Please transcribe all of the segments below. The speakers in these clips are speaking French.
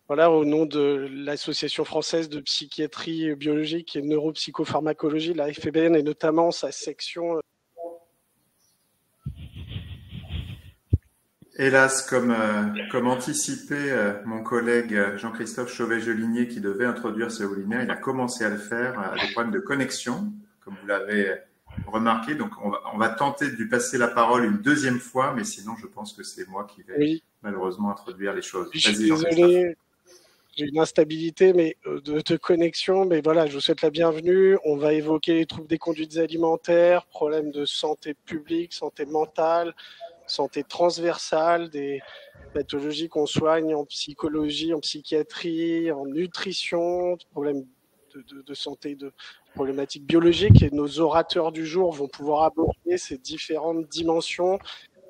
Voilà, au nom de l'Association française de psychiatrie biologique et neuropsychopharmacologie, la FPBN, et notamment sa section. Hélas, comme anticipé, mon collègue Jean-Christophe Chauvet-Gelinier, qui devait introduire ce webinaire, il a commencé à le faire, à des problèmes de connexion, comme vous l'avez remarqué. Donc, on va tenter de lui passer la parole une deuxième fois, mais sinon, je pense que c'est moi qui vais malheureusement introduire les choses. Je suis désolé, j'ai une instabilité de connexion, mais voilà, je vous souhaite la bienvenue. On va évoquer les troubles des conduites alimentaires, problèmes de santé publique, santé mentale, santé transversale, des pathologies qu'on soigne en psychologie, en psychiatrie, en nutrition, problèmes de santé, de problématiques biologiques. Et nos orateurs du jour vont pouvoir aborder ces différentes dimensions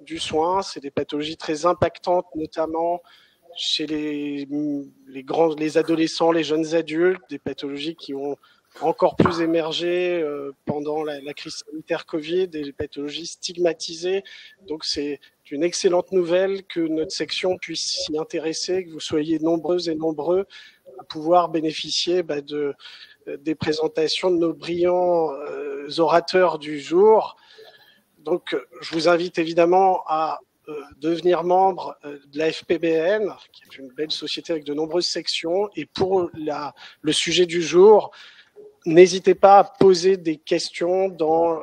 du soin. C'est des pathologies très impactantes, notamment chez les adolescents, les jeunes adultes, des pathologies qui ont encore plus émergé pendant la crise sanitaire Covid, des pathologies stigmatisées. Donc c'est une excellente nouvelle que notre section puisse s'y intéresser, que vous soyez nombreuses et nombreux à pouvoir bénéficier des présentations de nos brillants orateurs du jour. Donc je vous invite évidemment à devenir membre de la FPBN, qui est une belle société avec de nombreuses sections. Et pour le sujet du jour, n'hésitez pas à poser des questions dans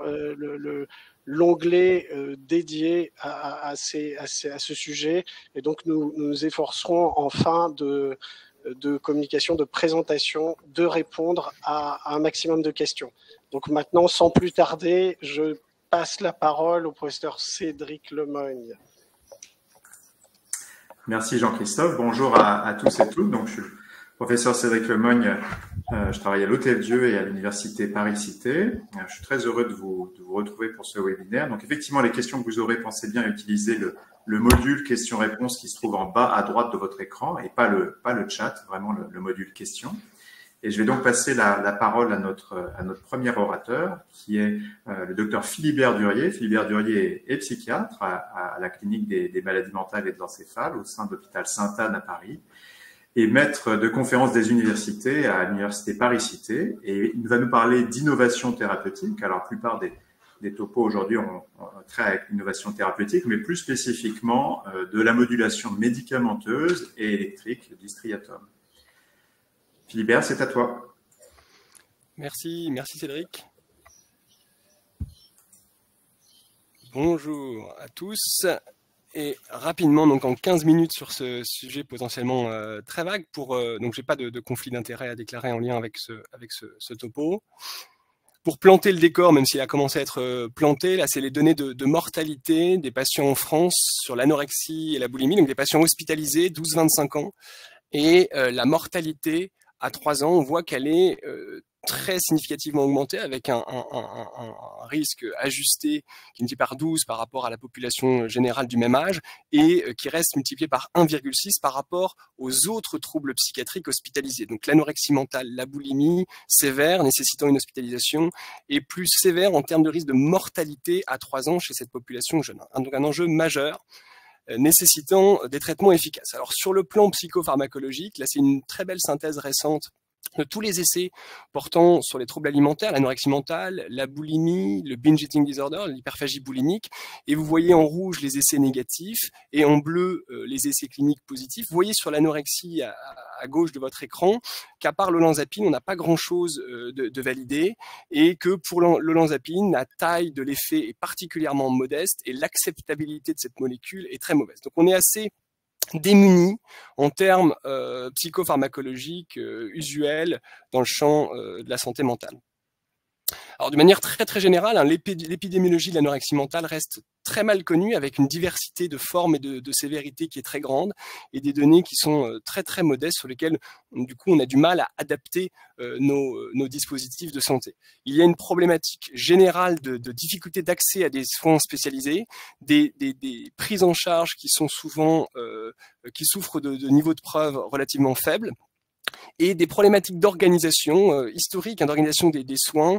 l'onglet dédié à ce sujet. Et donc, nous nous efforcerons en fin de communication, de présentation, de répondre à un maximum de questions. Donc maintenant, sans plus tarder, je passe la parole au professeur Cédric Lemoigne. Merci Jean-Christophe. Bonjour à tous et toutes. Donc, je suis le professeur Cédric Lemoigne. Je travaille à l'Hôtel Dieu et à l'Université Paris-Cité. Je suis très heureux de vous retrouver pour ce webinaire. Donc, effectivement, les questions que vous aurez, pensez bien à utiliser le module questions-réponses qui se trouve en bas à droite de votre écran et pas le chat, vraiment le module questions. Et je vais donc passer la parole à notre premier orateur, qui est le docteur Philibert Durier. Philibert Durier est psychiatre à la clinique des maladies mentales et de l'encéphale au sein de l'hôpital Sainte-Anne à Paris et maître de conférences des universités à l'université Paris-Cité. Et il va nous parler d'innovation thérapeutique. Alors, la plupart des topos aujourd'hui ont trait avec l'innovation thérapeutique, mais plus spécifiquement de la modulation médicamenteuse et électrique du striatum. Philibert, c'est à toi. Merci Cédric. Bonjour à tous. Et rapidement, donc en 15 minutes sur ce sujet potentiellement très vague, donc j'ai pas de conflit d'intérêt à déclarer en lien avec ce topo. Pour planter le décor, même s'il a commencé à être planté, là c'est les données de mortalité des patients en France sur l'anorexie et la boulimie, donc des patients hospitalisés, 12-25 ans, et la mortalité à 3 ans, on voit qu'elle est très significativement augmentée avec un risque ajusté qui est multiplié par 12 par rapport à la population générale du même âge et qui reste multiplié par 1,6 par rapport aux autres troubles psychiatriques hospitalisés. Donc l'anorexie mentale, la boulimie sévère nécessitant une hospitalisation et plus sévère en termes de risque de mortalité à 3 ans chez cette population jeune. Donc un enjeu majeur nécessitant des traitements efficaces. Alors sur le plan psychopharmacologique, là c'est une très belle synthèse récente de tous les essais portant sur les troubles alimentaires, l'anorexie mentale, la boulimie, le binge eating disorder, l'hyperphagie boulimique, et vous voyez en rouge les essais négatifs et en bleu les essais cliniques positifs. Vous voyez sur l'anorexie à gauche de votre écran qu'à part l'olanzapine, on n'a pas grand-chose de validé et que pour l'olanzapine, la taille de l'effet est particulièrement modeste et l'acceptabilité de cette molécule est très mauvaise. Donc on est assez démunis en termes psychopharmacologiques usuels dans le champ de la santé mentale. Alors de manière très générale, hein, l'épidémiologie de l'anorexie mentale reste très mal connue avec une diversité de formes et de sévérité qui est très grande et des données qui sont très modestes sur lesquelles du coup on a du mal à adapter nos dispositifs de santé. Il y a une problématique générale de difficulté d'accès à des soins spécialisés, des prises en charge qui sont souvent qui souffrent de niveaux de preuve relativement faibles, et des problématiques d'organisation historique, d'organisation des soins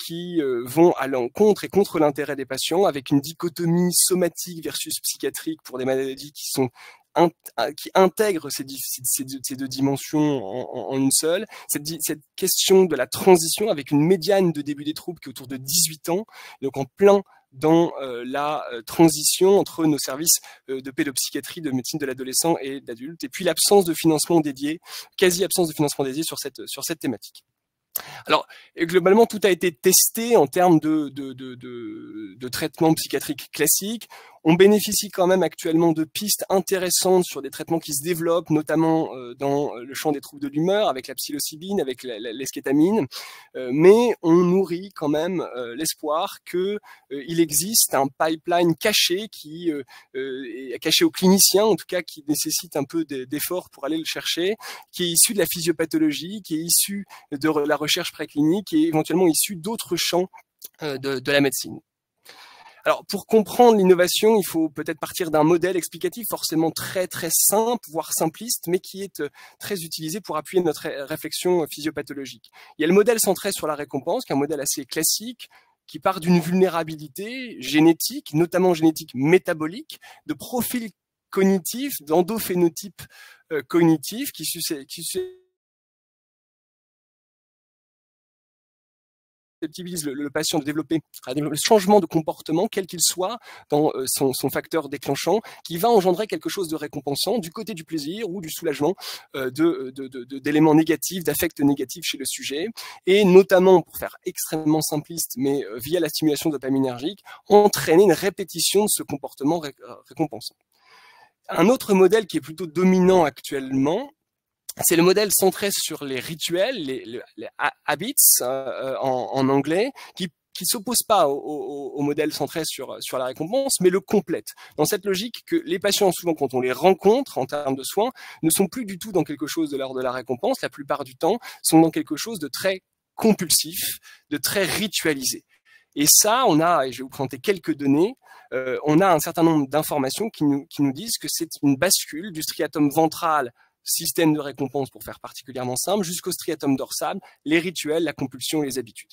qui vont à l'encontre et contre l'intérêt des patients avec une dichotomie somatique versus psychiatrique pour des maladies qui sont intègre ces deux dimensions en une seule, cette question de la transition avec une médiane de début des troubles qui est autour de 18 ans, donc en plein dans la transition entre nos services de pédopsychiatrie, de médecine de l'adolescent et d'adulte, et puis l'absence de financement dédié, quasi absence de financement dédié sur cette thématique. Alors, globalement, tout a été testé en termes de traitement psychiatrique classique. On bénéficie quand même actuellement de pistes intéressantes sur des traitements qui se développent, notamment dans le champ des troubles de l'humeur, avec la psilocybine, avec l'eskétamine. Mais on nourrit quand même l'espoir qu'il existe un pipeline caché qui est caché aux cliniciens, en tout cas qui nécessite un peu d'effort pour aller le chercher, qui est issu de la physiopathologie, qui est issu de la recherche préclinique et éventuellement issu d'autres champs de la médecine. Alors, pour comprendre l'innovation, il faut peut-être partir d'un modèle explicatif forcément très simple, voire simpliste, mais qui est très utilisé pour appuyer notre réflexion physiopathologique. Il y a le modèle centré sur la récompense, qui est un modèle assez classique, qui part d'une vulnérabilité génétique, notamment génétique métabolique, de profil cognitif, d'endophénotype cognitif, qui susceptibilise le patient de développer le changement de comportement, quel qu'il soit, dans son facteur déclenchant, qui va engendrer quelque chose de récompensant du côté du plaisir ou du soulagement d'éléments négatifs, d'affects négatifs chez le sujet, et notamment, pour faire extrêmement simpliste, mais via la stimulation dopaminergique, entraîner une répétition de ce comportement récompensant. Un autre modèle qui est plutôt dominant actuellement, c'est le modèle centré sur les rituels, les habits en anglais, qui s'oppose pas au modèle centré sur la récompense, mais le complète. Dans cette logique que les patients, souvent quand on les rencontre en termes de soins, ne sont plus du tout dans quelque chose de l'ordre de la récompense, la plupart du temps, sont dans quelque chose de très compulsif, de très ritualisé. Et ça, et je vais vous présenter quelques données, on a un certain nombre d'informations qui nous disent que c'est une bascule du striatum ventral, système de récompense pour faire particulièrement simple, jusqu'au striatum dorsal, les rituels, la compulsion et les habitudes.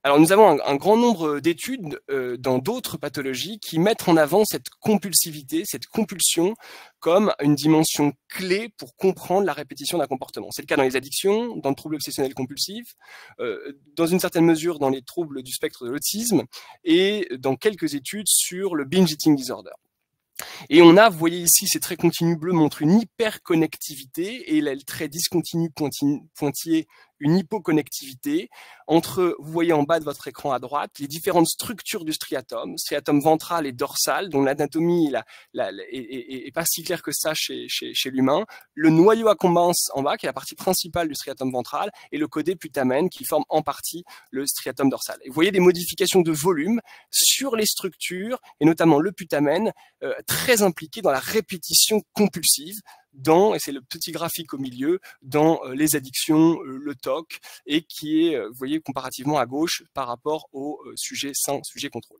Alors nous avons un grand nombre d'études dans d'autres pathologies qui mettent en avant cette compulsivité, cette compulsion comme une dimension clé pour comprendre la répétition d'un comportement. C'est le cas dans les addictions, dans le trouble obsessionnel compulsif, dans une certaine mesure dans les troubles du spectre de l'autisme et dans quelques études sur le binge eating disorder. Et on a, vous voyez ici, ces traits continus bleus montrent une hyperconnectivité et le trait discontinu pointillé, une hypoconnectivité entre, vous voyez en bas de votre écran à droite, les différentes structures du striatum ventral et dorsal, dont l'anatomie est pas si claire que ça chez l'humain, le noyau accumbens en bas, qui est la partie principale du striatum ventral, et le caudé putamen, qui forme en partie le striatum dorsal. Et vous voyez des modifications de volume sur les structures, et notamment le putamen, très impliqué dans la répétition compulsive, et c'est le petit graphique au milieu, dans les addictions, le TOC, et qui est, vous voyez, comparativement à gauche par rapport au sujet sain, sujet contrôle.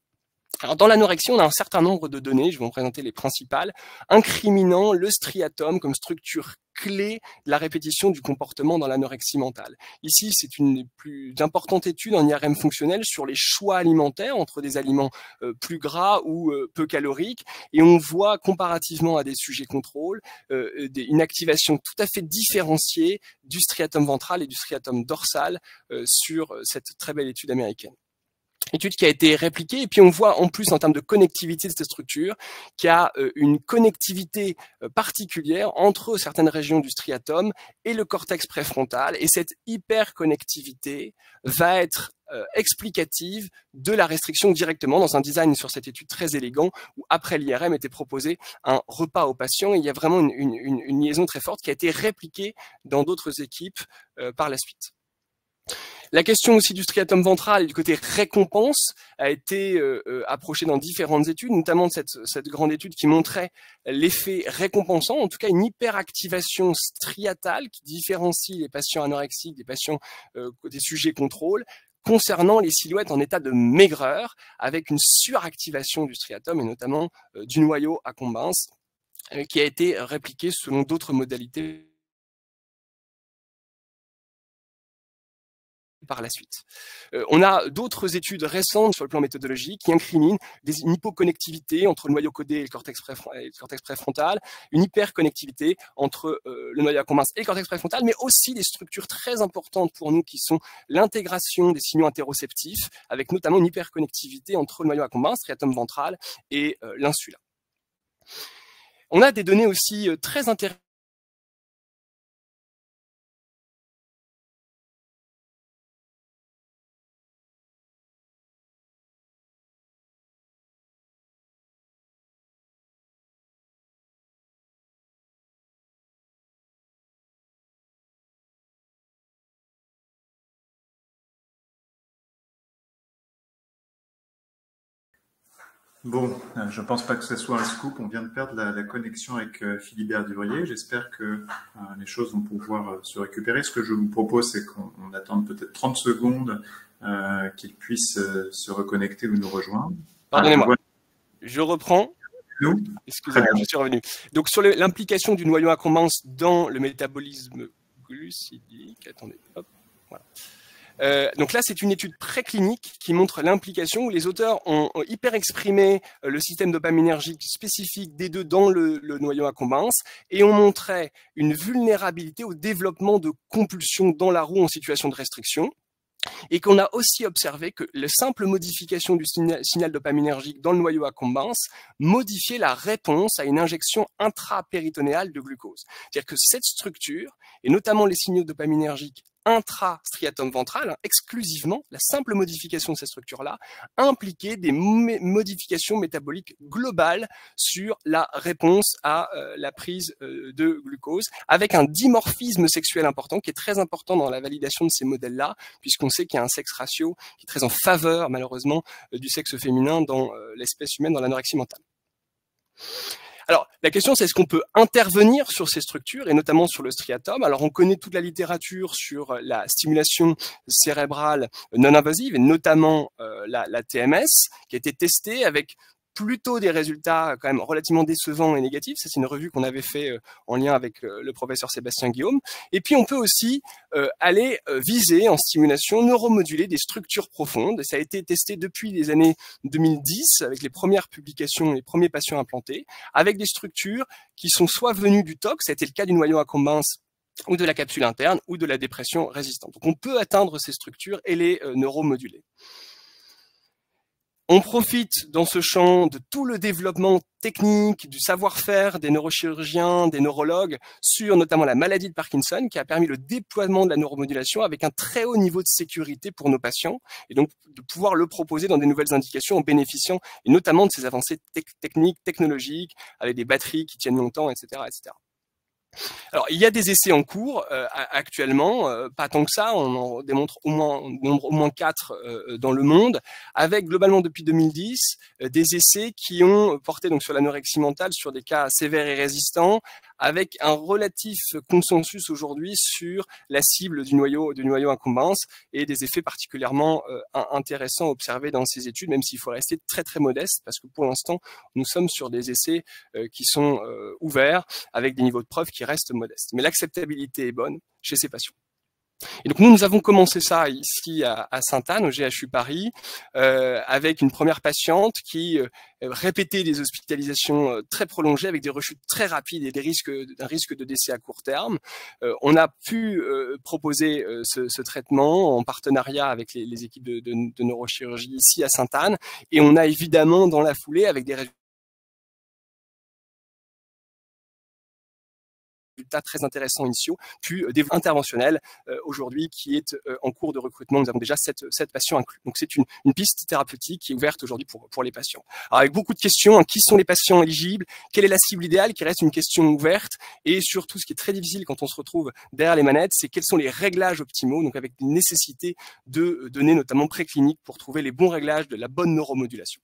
Alors, dans l'anorexie, on a un certain nombre de données, je vais vous présenter les principales, incriminant le striatum comme structure clé de la répétition du comportement dans l'anorexie mentale. Ici, c'est une des plus importantes études en IRM fonctionnel sur les choix alimentaires entre des aliments plus gras ou peu caloriques, et on voit, comparativement à des sujets contrôle, une activation tout à fait différenciée du striatum ventral et du striatum dorsal sur cette très belle étude américaine. Étude qui a été répliquée, et puis on voit en plus en termes de connectivité de cette structure qu'il y a une connectivité particulière entre certaines régions du striatum et le cortex préfrontal, et cette hyperconnectivité va être explicative de la restriction directement dans un design sur cette étude très élégant où après l'IRM était proposé un repas aux patients, et il y a vraiment une liaison très forte qui a été répliquée dans d'autres équipes par la suite. La question aussi du striatum ventral et du côté récompense a été approchée dans différentes études, notamment cette grande étude qui montrait l'effet récompensant, en tout cas une hyperactivation striatale qui différencie les patients anorexiques des patients des sujets contrôle, concernant les silhouettes en état de maigreur, avec une suractivation du striatum et notamment du noyau accumbens, qui a été répliquée selon d'autres modalités par la suite. On a d'autres études récentes sur le plan méthodologique qui incriminent une hypoconnectivité entre le noyau codé et le cortex préfrontal, une hyperconnectivité entre le noyau accumbens et le cortex préfrontal, mais aussi des structures très importantes pour nous qui sont l'intégration des signaux interoceptifs, avec notamment une hyperconnectivité entre le noyau accumbens, striatum ventral, et l'insula. On a des données aussi très intéressantes Bon, je pense pas que ce soit un scoop. On vient de perdre la connexion avec Philibert Durier. J'espère que les choses vont pouvoir se récupérer. Ce que je vous propose, c'est qu'on attende peut-être 30 secondes qu'il puisse se reconnecter ou nous rejoindre. Pardonnez-moi, je reprends. Nous Excusez-moi, je suis revenu. Donc, sur l'implication du noyau accumbens dans le métabolisme glucidique, attendez, hop, voilà. Donc là, c'est une étude préclinique qui montre l'implication où les auteurs ont hyper exprimé le système dopaminergique spécifique des deux dans le noyau accumbens et ont montré une vulnérabilité au développement de compulsions dans la roue en situation de restriction. Et qu'on a aussi observé que la simple modification du signal dopaminergique dans le noyau accumbens modifiait la réponse à une injection intrapéritonéale de glucose. C'est-à-dire que cette structure, et notamment les signaux dopaminergiques intra-striatum ventral, exclusivement, la simple modification de cette structure-là, impliquait des modifications métaboliques globales sur la réponse à la prise de glucose, avec un dimorphisme sexuel important, qui est très important dans la validation de ces modèles-là, puisqu'on sait qu'il y a un sexe ratio qui est très en faveur, malheureusement, du sexe féminin dans l'espèce humaine, dans l'anorexie mentale. Alors, la question, c'est est-ce qu'on peut intervenir sur ces structures, et notamment sur le striatum? Alors, on connaît toute la littérature sur la stimulation cérébrale non invasive, et notamment la TMS, qui a été testée avec plutôt des résultats quand même relativement décevants et négatifs. C'est une revue qu'on avait fait en lien avec le professeur Sébastien Guillaume. Et puis, on peut aussi aller viser en stimulation neuromodulée des structures profondes. Ça a été testé depuis les années 2010 avec les premières publications, les premiers patients implantés, avec des structures qui sont soit venues du TOC, ça a été le cas du noyau accumbens ou de la capsule interne ou de la dépression résistante. Donc, on peut atteindre ces structures et les neuromoduler. On profite dans ce champ de tout le développement technique, du savoir-faire des neurochirurgiens, des neurologues, sur notamment la maladie de Parkinson, qui a permis le déploiement de la neuromodulation avec un très haut niveau de sécurité pour nos patients, et donc de pouvoir le proposer dans des nouvelles indications en bénéficiant, et notamment de ces avancées techniques, technologiques, avec des batteries qui tiennent longtemps, etc., etc. Alors, il y a des essais en cours actuellement, pas tant que ça, on en démontre au moins 4 dans le monde, avec globalement depuis 2010 des essais qui ont porté donc sur l'anorexie mentale, sur des cas sévères et résistants, avec un relatif consensus aujourd'hui sur la cible du noyau accumbens et des effets particulièrement intéressants observés dans ces études, même s'il faut rester très très modeste, parce que pour l'instant, nous sommes sur des essais qui sont ouverts, avec des niveaux de preuve qui restent modestes. Mais l'acceptabilité est bonne chez ces patients. Et donc nous avons commencé ça ici à Sainte-Anne, au GHU Paris, avec une première patiente qui répétait des hospitalisations très prolongées avec des rechutes très rapides et un risque de décès à court terme. On a pu proposer ce traitement en partenariat avec les équipes de neurochirurgie ici à Sainte-Anne, et on a évidemment dans la foulée, avec des résultats très intéressants initiaux, puis développement interventionnel aujourd'hui qui est en cours de recrutement. Nous avons déjà 7 patients inclus. Donc c'est une piste thérapeutique qui est ouverte aujourd'hui pour les patients. Alors, avec beaucoup de questions, hein, qui sont les patients éligibles, quelle est la cible idéale, qui reste une question ouverte, et surtout ce qui est très difficile quand on se retrouve derrière les manettes, c'est quels sont les réglages optimaux, donc avec une nécessité de données notamment précliniques pour trouver les bons réglages de la bonne neuromodulation.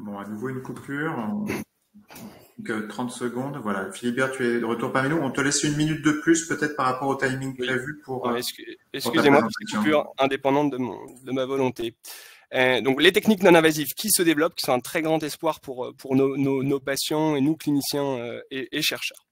Bon, à nouveau une coupure. Donc, 30 secondes. Voilà. Philibert, tu es de retour parmi nous. On te laisse une minute de plus, peut-être par rapport au timing prévu pour. Excusez-moi pour cette coupure indépendante de ma volonté. Donc, les techniques non invasives qui se développent, qui sont un très grand espoir pour nos patients et nous, cliniciens et chercheurs.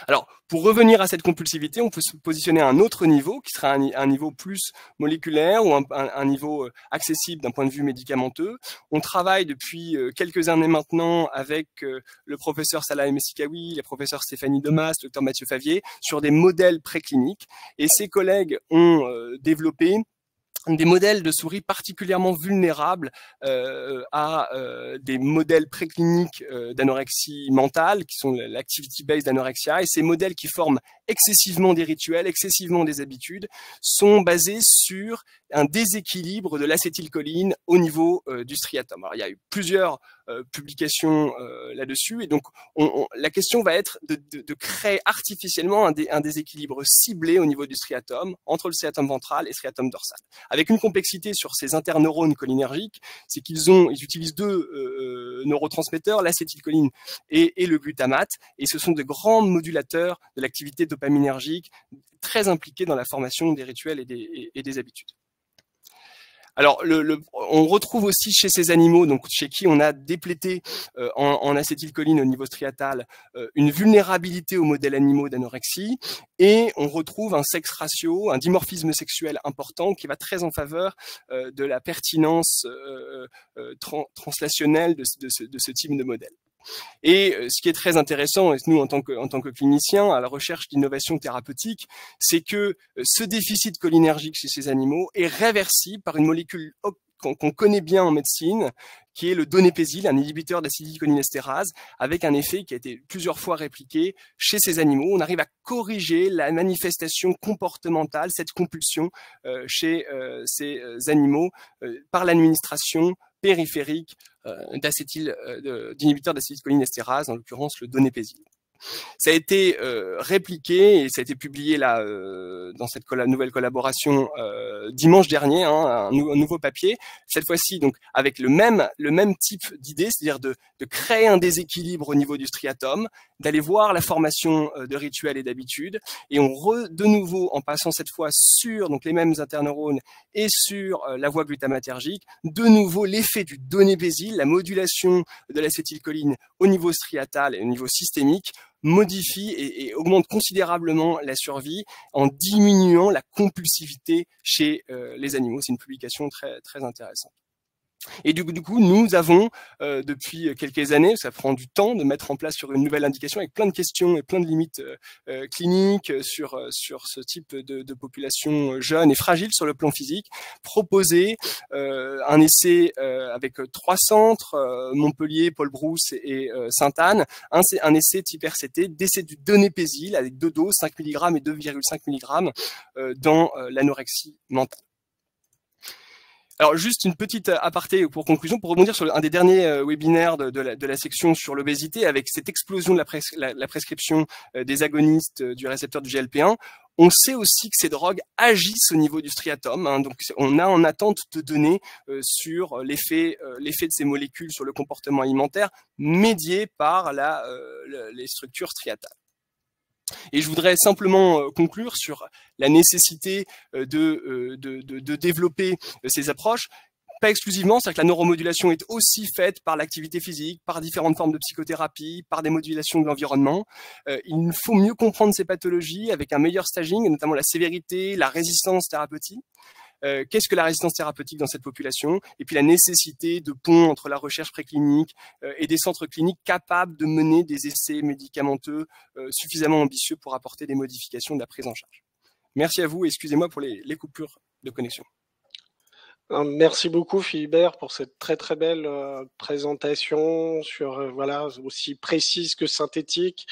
Alors, pour revenir à cette compulsivité, on peut se positionner à un autre niveau, qui sera un niveau plus moléculaire ou un niveau accessible d'un point de vue médicamenteux. On travaille depuis quelques années maintenant avec le professeur Salah Messikawi, les professeurs Stéphanie Demas, le docteur Mathieu Favier, sur des modèles précliniques. Et ces collègues ont développé des modèles de souris particulièrement vulnérables à des modèles précliniques d'anorexie mentale, qui sont l'activity-based anorexia, et ces modèles qui forment excessivement des rituels, excessivement des habitudes, sont basés sur un déséquilibre de l'acétylcholine au niveau du striatum. Alors, il y a eu plusieurs publications là-dessus, et donc la question va être de créer artificiellement un déséquilibre ciblé au niveau du striatum, entre le striatum ventral et le striatum dorsal. Avec une complexité sur ces interneurones cholinergiques, c'est qu'ils utilisent deux neurotransmetteurs, l'acétylcholine et le glutamate, et ce sont de grands modulateurs de l'activité dopaminergique, très impliqués dans la formation des rituels et des habitudes. Alors, on retrouve aussi chez ces animaux, donc chez qui on a déplété en acétylcholine au niveau striatal, une vulnérabilité aux modèles animaux d'anorexie, et on retrouve un sexe ratio, un dimorphisme sexuel important qui va très en faveur de la pertinence translationnelle de ce type de modèle. Et ce qui est très intéressant, et nous en tant que cliniciens à la recherche d'innovation thérapeutique, c'est que ce déficit cholinergique chez ces animaux est réversible par une molécule qu'on connaît bien en médecine, qui est le donépésil, un inhibiteur d'acétylcholinestérase, avec un effet qui a été plusieurs fois répliqué chez ces animaux. On arrive à corriger la manifestation comportementale, cette compulsion chez ces animaux par l'administration périphérique d'inhibiteurs d'acétylcholinestérase, en l'occurrence le donépésil. Ça a été répliqué et ça a été publié là dans cette nouvelle collaboration dimanche dernier, un nouveau papier. Cette fois-ci donc avec le même type d'idée, c'est-à-dire de créer un déséquilibre au niveau du striatum, d'aller voir la formation de rituels et d'habitudes, et de nouveau en passant cette fois sur donc les mêmes interneurones et sur la voie glutamatergique, de nouveau l'effet du donépésil, la modulation de l'acétylcholine au niveau striatal et au niveau systémique, modifie et augmente considérablement la survie en diminuant la compulsivité chez les animaux. C'est une publication très, très intéressante. Et du coup, nous avons, depuis quelques années, ça prend du temps de mettre en place sur une nouvelle indication avec plein de questions et plein de limites cliniques sur ce type de population jeune et fragile sur le plan physique, proposer un essai avec 3 centres, Montpellier, Paul Brousse et Sainte-Anne, un essai type RCT, d'essai du donépésil avec 2 doses, 5 mg et 2,5 mg dans l'anorexie mentale. Alors juste une petite aparté pour conclusion, pour rebondir sur un des derniers webinaires de la section sur l'obésité, avec cette explosion de la prescription des agonistes du récepteur du GLP-1, on sait aussi que ces drogues agissent au niveau du striatum, donc on a en attente de données sur l'effet de ces molécules sur le comportement alimentaire médié par les structures striatales. Et je voudrais simplement conclure sur la nécessité de développer ces approches, pas exclusivement, c'est-à-dire que la neuromodulation est aussi faite par l'activité physique, par différentes formes de psychothérapie, par des modulations de l'environnement. Il faut mieux comprendre ces pathologies avec un meilleur staging, notamment la sévérité, la résistance thérapeutique. Qu'est-ce que la résistance thérapeutique dans cette population, et puis la nécessité de pont entre la recherche préclinique et des centres cliniques capables de mener des essais médicamenteux suffisamment ambitieux pour apporter des modifications de la prise en charge. Merci à vous et excusez-moi pour les coupures de connexion. Merci beaucoup Philibert pour cette très très belle présentation sur voilà, aussi précise que synthétique,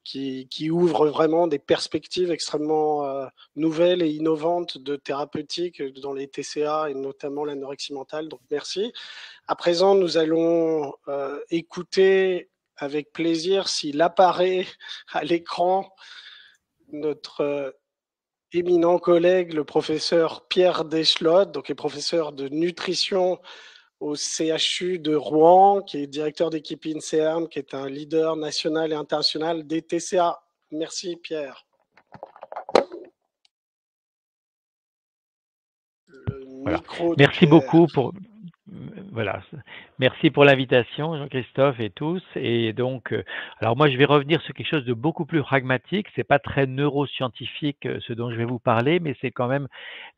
qui ouvre vraiment des perspectives extrêmement nouvelles et innovantes de thérapeutique dans les TCA et notamment l'anorexie mentale. Donc merci. À présent, nous allons écouter avec plaisir, s'il apparaît à l'écran, notre éminent collègue, le professeur Pierre Deschlot, donc est professeur de nutrition au CHU de Rouen, qui est directeur d'équipe INSERM, qui est un leader national et international des TCA. Merci Pierre. Voilà. Micro de Merci Pierre. beaucoup pour voilà. Merci pour l'invitation, Jean-Christophe et tous. Et donc, alors moi, je vais revenir sur quelque chose de beaucoup plus pragmatique. C'est pas très neuroscientifique ce dont je vais vous parler, mais c'est quand même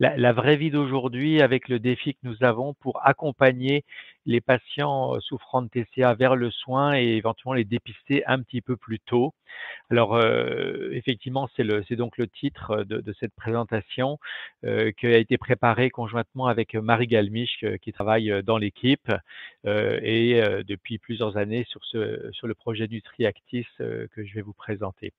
la vraie vie d'aujourd'hui avec le défi que nous avons pour accompagner les patients souffrant de TCA vers le soin et éventuellement les dépister un petit peu plus tôt. Alors, effectivement, c'est donc le titre de cette présentation qui a été préparée conjointement avec Marie Galmiche qui travaille dans l'équipe et depuis plusieurs années sur le projet NutriActis que je vais vous présenter.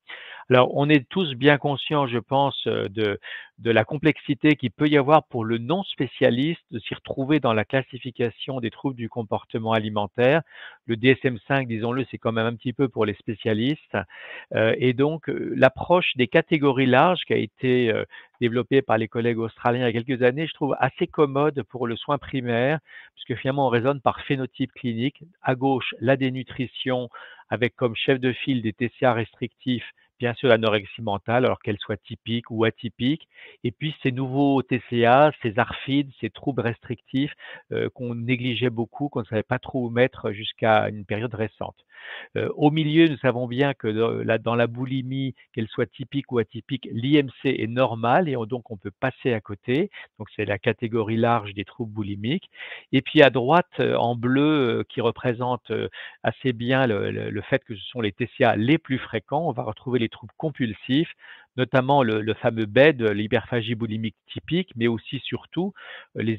Alors, on est tous bien conscients, je pense, de la complexité qu'il peut y avoir pour le non-spécialiste de s'y retrouver dans la classification des troubles du comportement alimentaire. Le DSM-5, disons-le, c'est quand même un petit peu pour les spécialistes. Et donc, l'approche des catégories larges qui a été développée par les collègues australiens il y a quelques années, je trouve assez commode pour le soin primaire, puisque finalement, on raisonne par phénotype clinique. À gauche, la dénutrition, avec comme chef de file des TCA restrictifs, bien sûr l'anorexie mentale, alors qu'elle soit typique ou atypique, et puis ces nouveaux TCA, ces ARFID, ces troubles restrictifs qu'on négligeait beaucoup, qu'on ne savait pas trop où mettre jusqu'à une période récente. Au milieu, nous savons bien que dans la boulimie, qu'elle soit typique ou atypique, l'IMC est normal et donc on peut passer à côté. Donc c'est la catégorie large des troubles boulimiques. Et puis à droite, en bleu, qui représente assez bien le fait que ce sont les TCA les plus fréquents, on va retrouver les troubles compulsifs, notamment le fameux BED, l'hyperphagie boulimique typique, mais aussi surtout les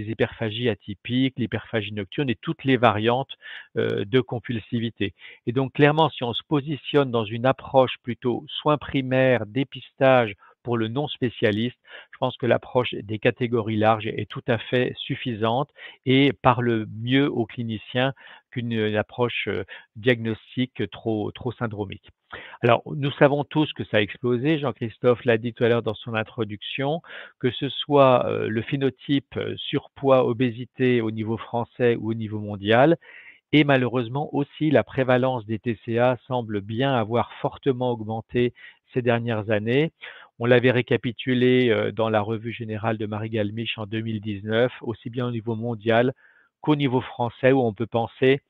hyperphagies atypiques, l'hyperphagie nocturne et toutes les variantes de compulsivité. Et donc clairement, si on se positionne dans une approche plutôt soins primaires, dépistage pour le non spécialiste, je pense que l'approche des catégories larges est tout à fait suffisante et parle mieux aux cliniciens qu'une approche diagnostique trop syndromique. Alors, nous savons tous que ça a explosé, Jean-Christophe l'a dit tout à l'heure dans son introduction, que ce soit le phénotype surpoids, obésité au niveau français ou au niveau mondial, et malheureusement aussi la prévalence des TCA semble bien avoir fortement augmenté ces dernières années. On l'avait récapitulé dans la revue générale de Marie Galmiche en 2019, aussi bien au niveau mondial qu'au niveau français, où on peut penser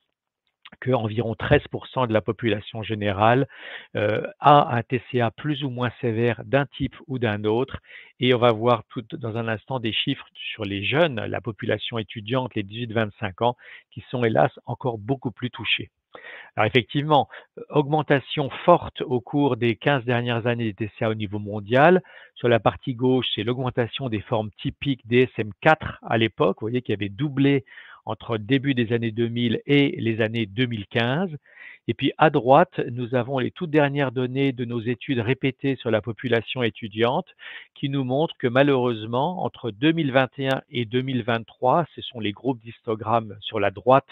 qu'environ 13% de la population générale a un TCA plus ou moins sévère d'un type ou d'un autre. Et on va voir dans un instant des chiffres sur les jeunes, la population étudiante, les 18-25 ans, qui sont hélas encore beaucoup plus touchés. Alors effectivement, augmentation forte au cours des 15 dernières années des TCA au niveau mondial. Sur la partie gauche, c'est l'augmentation des formes typiques DSM-4 à l'époque. Vous voyez qu'il y avait doublé entre le début des années 2000 et les années 2015. Et puis à droite, nous avons les toutes dernières données de nos études répétées sur la population étudiante qui nous montrent que malheureusement, entre 2021 et 2023, ce sont les groupes d'histogrammes sur la droite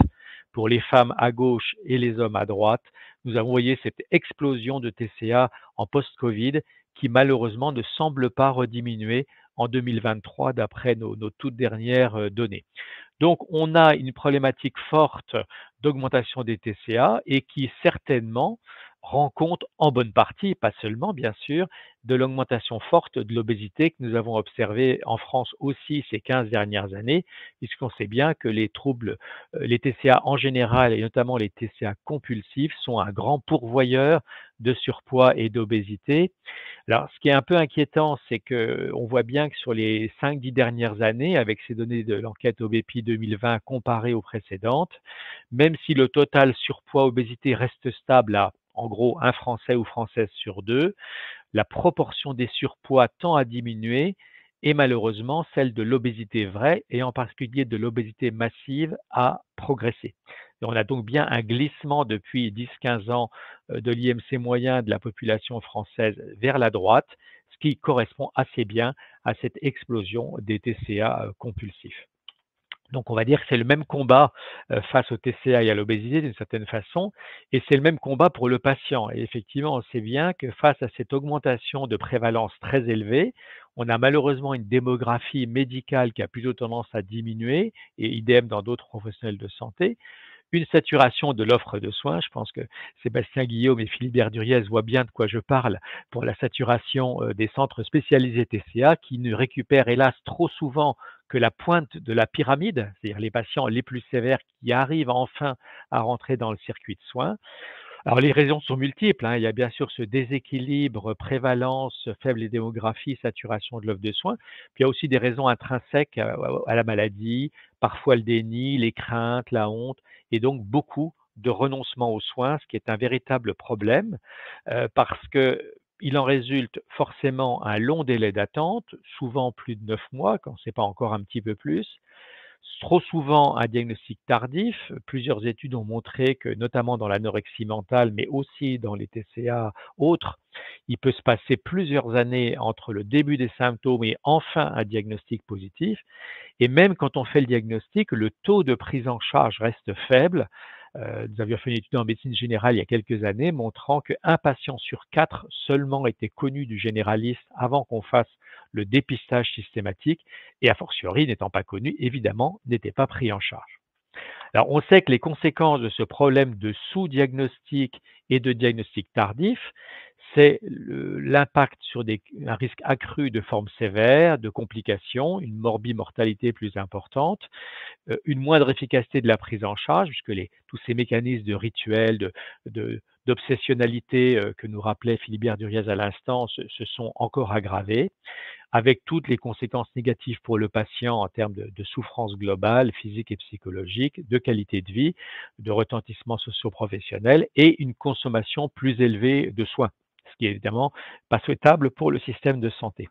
pour les femmes à gauche et les hommes à droite, nous avons voyé cette explosion de TCA en post-Covid qui malheureusement ne semble pas rediminuer en 2023 d'après nos toutes dernières données. Donc, on a une problématique forte d'augmentation des TCA et qui certainement rend compte en bonne partie, pas seulement bien sûr, de l'augmentation forte de l'obésité que nous avons observée en France aussi ces 15 dernières années, puisqu'on sait bien que les troubles, les TCA en général et notamment les TCA compulsifs sont un grand pourvoyeur de surpoids et d'obésité. Alors, ce qui est un peu inquiétant, c'est qu'on voit bien que sur les 5-10 dernières années, avec ces données de l'enquête OBEPI 2020 comparées aux précédentes, même si le total surpoids-obésité reste stable à, en gros, un Français ou Française sur deux, la proportion des surpoids tend à diminuer et malheureusement, celle de l'obésité vraie, et en particulier de l'obésité massive, a progressé. Et on a donc bien un glissement depuis 10-15 ans de l'IMC moyen de la population française vers la droite, ce qui correspond assez bien à cette explosion des TCA compulsifs. Donc, on va dire que c'est le même combat face au TCA et à l'obésité d'une certaine façon, et c'est le même combat pour le patient. Et effectivement, on sait bien que face à cette augmentation de prévalence très élevée, On a malheureusement une démographie médicale qui a plutôt tendance à diminuer, et idem dans d'autres professionnels de santé. Une saturation de l'offre de soins. Je pense que Sébastien Guillaume et Philibert Duriez voient bien de quoi je parle pour la saturation des centres spécialisés TCA qui ne récupèrent hélas trop souvent que la pointe de la pyramide, c'est-à-dire les patients les plus sévères qui arrivent enfin à rentrer dans le circuit de soins. Alors les raisons sont multiples, hein. Il y a bien sûr ce déséquilibre, prévalence, faible démographie, saturation de l'offre de soins. Puis il y a aussi des raisons intrinsèques à la maladie, parfois le déni, les craintes, la honte, et donc beaucoup de renoncement aux soins, ce qui est un véritable problème, parce que il en résulte forcément un long délai d'attente, souvent plus de 9 mois, quand ce n'est pas encore un petit peu plus. Trop souvent un diagnostic tardif. Plusieurs études ont montré que, notamment dans l'anorexie mentale, mais aussi dans les TCA autres, il peut se passer plusieurs années entre le début des symptômes et enfin un diagnostic positif. Et même quand on fait le diagnostic, le taux de prise en charge reste faible. Nous avions fait une étude en médecine générale il y a quelques années montrant qu'un patient sur 4 seulement était connu du généraliste avant qu'on fasse le dépistage systématique, et a fortiori, n'étant pas connu, évidemment, n'était pas pris en charge. Alors, on sait que les conséquences de ce problème de sous-diagnostic et de diagnostic tardif, c'est l'impact sur un risque accru de formes sévères, de complications, une morbimortalité plus importante, une moindre efficacité de la prise en charge, puisque tous ces mécanismes de rituel, d'obsessionnalité que nous rappelait Philibert Duriez à l'instant se sont encore aggravés, avec toutes les conséquences négatives pour le patient en termes de souffrance globale, physique et psychologique, de qualité de vie, de retentissement socio-professionnel et une consommation plus élevée de soins, ce qui est évidemment pas souhaitable pour le système de santé.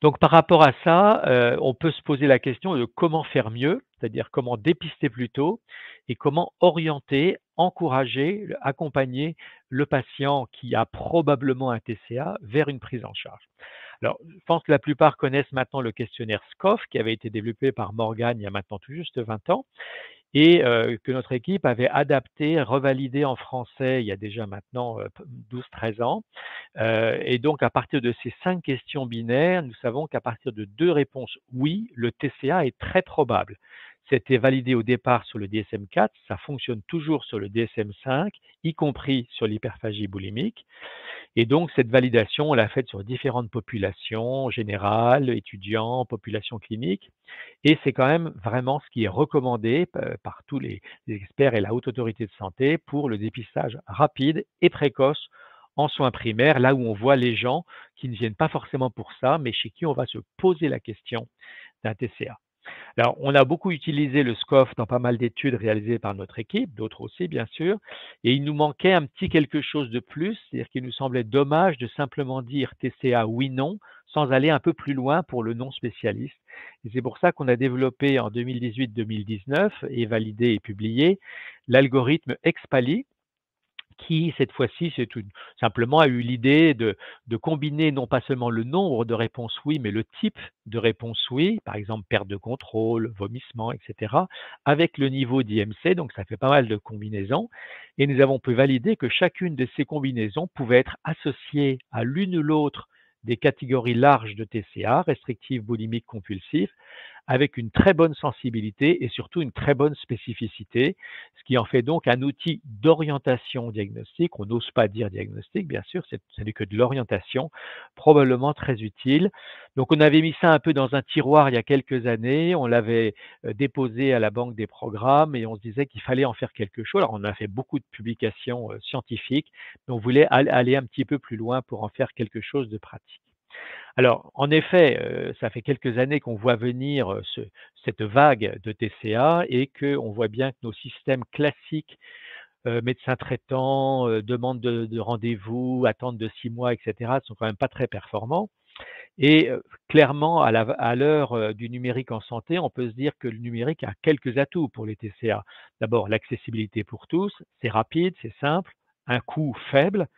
Donc par rapport à ça, on peut se poser la question de comment faire mieux, c'est-à-dire comment dépister plus tôt et comment orienter, encourager, accompagner le patient qui a probablement un TCA vers une prise en charge. Alors, je pense que la plupart connaissent maintenant le questionnaire SCOFF qui avait été développé par Morgane il y a maintenant tout juste 20 ans et que notre équipe avait adapté, revalidé en français il y a déjà maintenant 12-13 ans. Et donc, à partir de ces 5 questions binaires, nous savons qu'à partir de 2 réponses oui, le TCA est très probable. C'était validé au départ sur le DSM-4, ça fonctionne toujours sur le DSM-5, y compris sur l'hyperphagie boulimique. Et donc, cette validation, on l'a faite sur différentes populations, générales, étudiants, populations cliniques. Et c'est quand même vraiment ce qui est recommandé par tous les experts et la haute autorité de santé pour le dépistage rapide et précoce en soins primaires, là où on voit les gens qui ne viennent pas forcément pour ça, mais chez qui on va se poser la question d'un TCA. Alors, on a beaucoup utilisé le SCOFF dans pas mal d'études réalisées par notre équipe, d'autres aussi bien sûr, et il nous manquait un petit quelque chose de plus, c'est-à-dire qu'il nous semblait dommage de simplement dire TCA oui/non sans aller un peu plus loin pour le non spécialiste. Et c'est pour ça qu'on a développé en 2018-2019 et validé et publié l'algorithme EXPALI, qui, cette fois-ci, simplement a eu l'idée de combiner non pas seulement le nombre de réponses oui, mais le type de réponse oui, par exemple perte de contrôle, vomissement, etc., avec le niveau d'IMC, donc ça fait pas mal de combinaisons, et nous avons pu valider que chacune de ces combinaisons pouvait être associée à l'une ou l'autre des catégories larges de TCA, restrictive, boulimique, compulsif, avec une très bonne sensibilité et surtout une très bonne spécificité, ce qui en fait donc un outil d'orientation diagnostique. On n'ose pas dire diagnostic, bien sûr, ce n'est que de l'orientation, probablement très utile. Donc on avait mis ça un peu dans un tiroir il y a quelques années, on l'avait déposé à la banque des programmes et on se disait qu'il fallait en faire quelque chose. Alors on a fait beaucoup de publications scientifiques, mais on voulait aller un petit peu plus loin pour en faire quelque chose de pratique. Alors, en effet, ça fait quelques années qu'on voit venir cette vague de TCA et qu'on voit bien que nos systèmes classiques, médecins traitants, demande de rendez-vous, attente de 6 mois, etc., sont quand même pas très performants. Et clairement, à l'heure du numérique en santé, on peut se dire que le numérique a quelques atouts pour les TCA. D'abord, l'accessibilité pour tous, c'est rapide, c'est simple, un coût faible.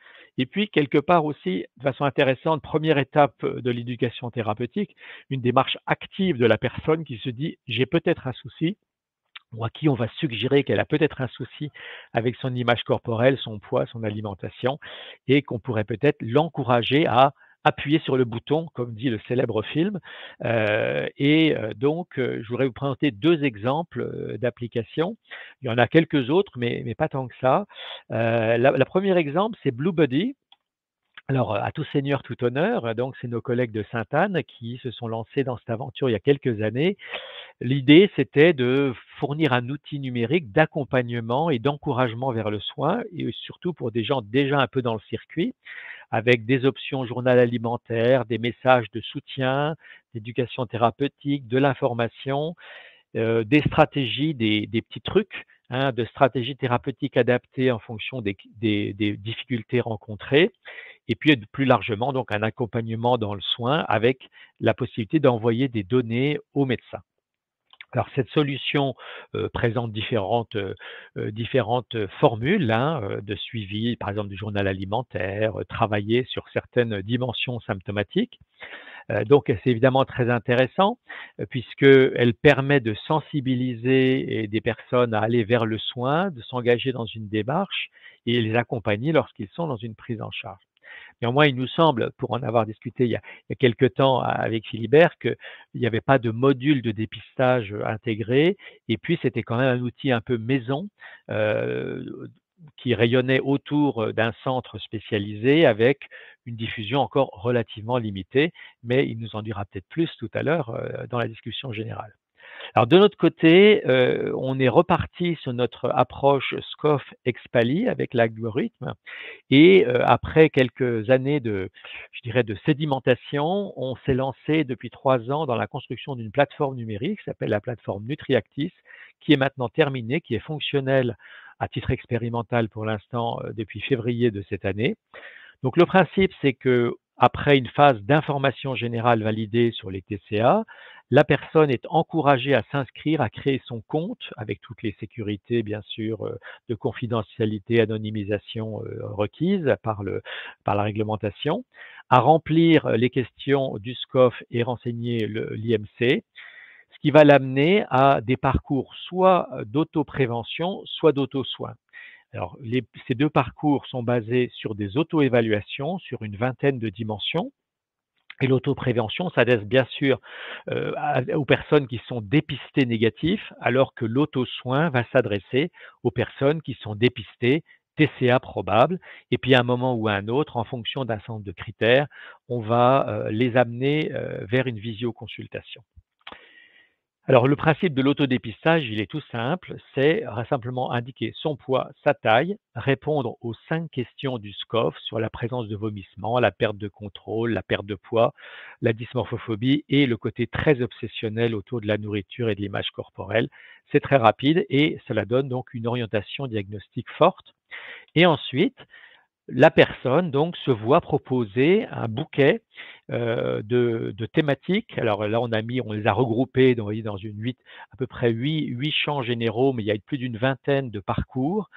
Et puis, quelque part aussi, de façon intéressante, première étape de l'éducation thérapeutique, une démarche active de la personne qui se dit, j'ai peut-être un souci, ou à qui on va suggérer qu'elle a peut-être un souci avec son image corporelle, son poids, son alimentation, et qu'on pourrait peut-être l'encourager à appuyer sur le bouton, comme dit le célèbre film. Donc, je voudrais vous présenter 2 exemples d'applications. Il y en a quelques autres, mais pas tant que ça. La premier exemple, c'est BlueBuddy. Alors, à tout seigneur, tout honneur, donc c'est nos collègues de Sainte-Anne qui se sont lancés dans cette aventure il y a quelques années. L'idée, c'était de fournir un outil numérique d'accompagnement et d'encouragement vers le soin, et surtout pour des gens déjà un peu dans le circuit, avec des options journal alimentaire, des messages de soutien, d'éducation thérapeutique, de l'information, des stratégies, des petits trucs, hein, de stratégies thérapeutiques adaptées en fonction des difficultés rencontrées, et puis plus largement, donc un accompagnement dans le soin avec la possibilité d'envoyer des données aux médecins. Alors cette solution présente différentes formules, hein, de suivi, par exemple du journal alimentaire, travailler sur certaines dimensions symptomatiques. Donc c'est évidemment très intéressant puisqu'elle permet de sensibiliser des personnes à aller vers le soin, de s'engager dans une démarche et les accompagner lorsqu'ils sont dans une prise en charge. Néanmoins, il nous semble, pour en avoir discuté il y a quelque temps avec Philibert, qu'il n'y avait pas de module de dépistage intégré, et puis c'était quand même un outil un peu maison qui rayonnait autour d'un centre spécialisé avec une diffusion encore relativement limitée, mais il nous en dira peut-être plus tout à l'heure dans la discussion générale. Alors de notre côté, on est reparti sur notre approche SCOF-Expali avec l'algorithme, et après quelques années de sédimentation, on s'est lancé depuis 3 ans dans la construction d'une plateforme numérique qui s'appelle la plateforme Nutriactis, qui est maintenant terminée, qui est fonctionnelle à titre expérimental pour l'instant depuis février de cette année. Donc le principe, c'est que après une phase d'information générale validée sur les TCA, la personne est encouragée à s'inscrire, à créer son compte avec toutes les sécurités, bien sûr, de confidentialité, anonymisation requises par la réglementation, à remplir les questions du SCOF et renseigner l'IMC, ce qui va l'amener à des parcours soit d'autoprévention, soit d'auto-soin. Alors, ces 2 parcours sont basés sur des auto-évaluations, sur une vingtaine de dimensions. Et l'autoprévention s'adresse bien sûr aux personnes qui sont dépistées négatifs, alors que l'auto-soin va s'adresser aux personnes qui sont dépistées TCA probable. Et puis à un moment ou à un autre, en fonction d'un certain nombre de critères, on va les amener vers une visioconsultation. Alors, le principe de l'autodépistage, il est tout simple, c'est simplement indiquer son poids, sa taille, répondre aux 5 questions du SCOF sur la présence de vomissements, la perte de contrôle, la perte de poids, la dysmorphophobie et le côté très obsessionnel autour de la nourriture et de l'image corporelle. C'est très rapide et cela donne donc une orientation diagnostique forte. Et ensuite, la personne donc se voit proposer un bouquet de thématiques. Alors là, on les a regroupés dans à peu près 8 champs généraux, mais il y a plus d'une vingtaine de parcours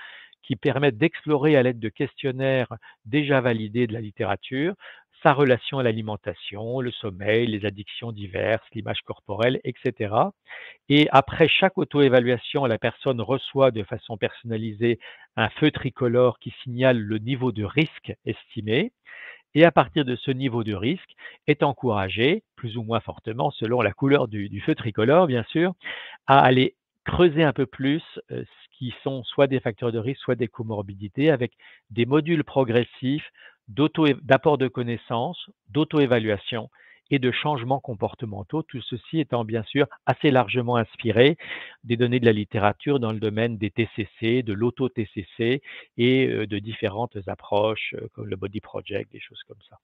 qui permettent d'explorer à l'aide de questionnaires déjà validés de la littérature sa relation à l'alimentation, le sommeil, les addictions diverses, l'image corporelle, etc. Et après chaque auto-évaluation, la personne reçoit de façon personnalisée un feu tricolore qui signale le niveau de risque estimé. Et à partir de ce niveau de risque, est encouragé, plus ou moins fortement, selon la couleur du feu tricolore, bien sûr, à aller creuser un peu plus ce qui sont soit des facteurs de risque, soit des comorbidités, avec des modules progressifs d'apport de connaissances, d'auto-évaluation et de changements comportementaux, tout ceci étant bien sûr assez largement inspiré des données de la littérature dans le domaine des TCC, de l'auto-TCC et de différentes approches comme le Body Project, des choses comme ça.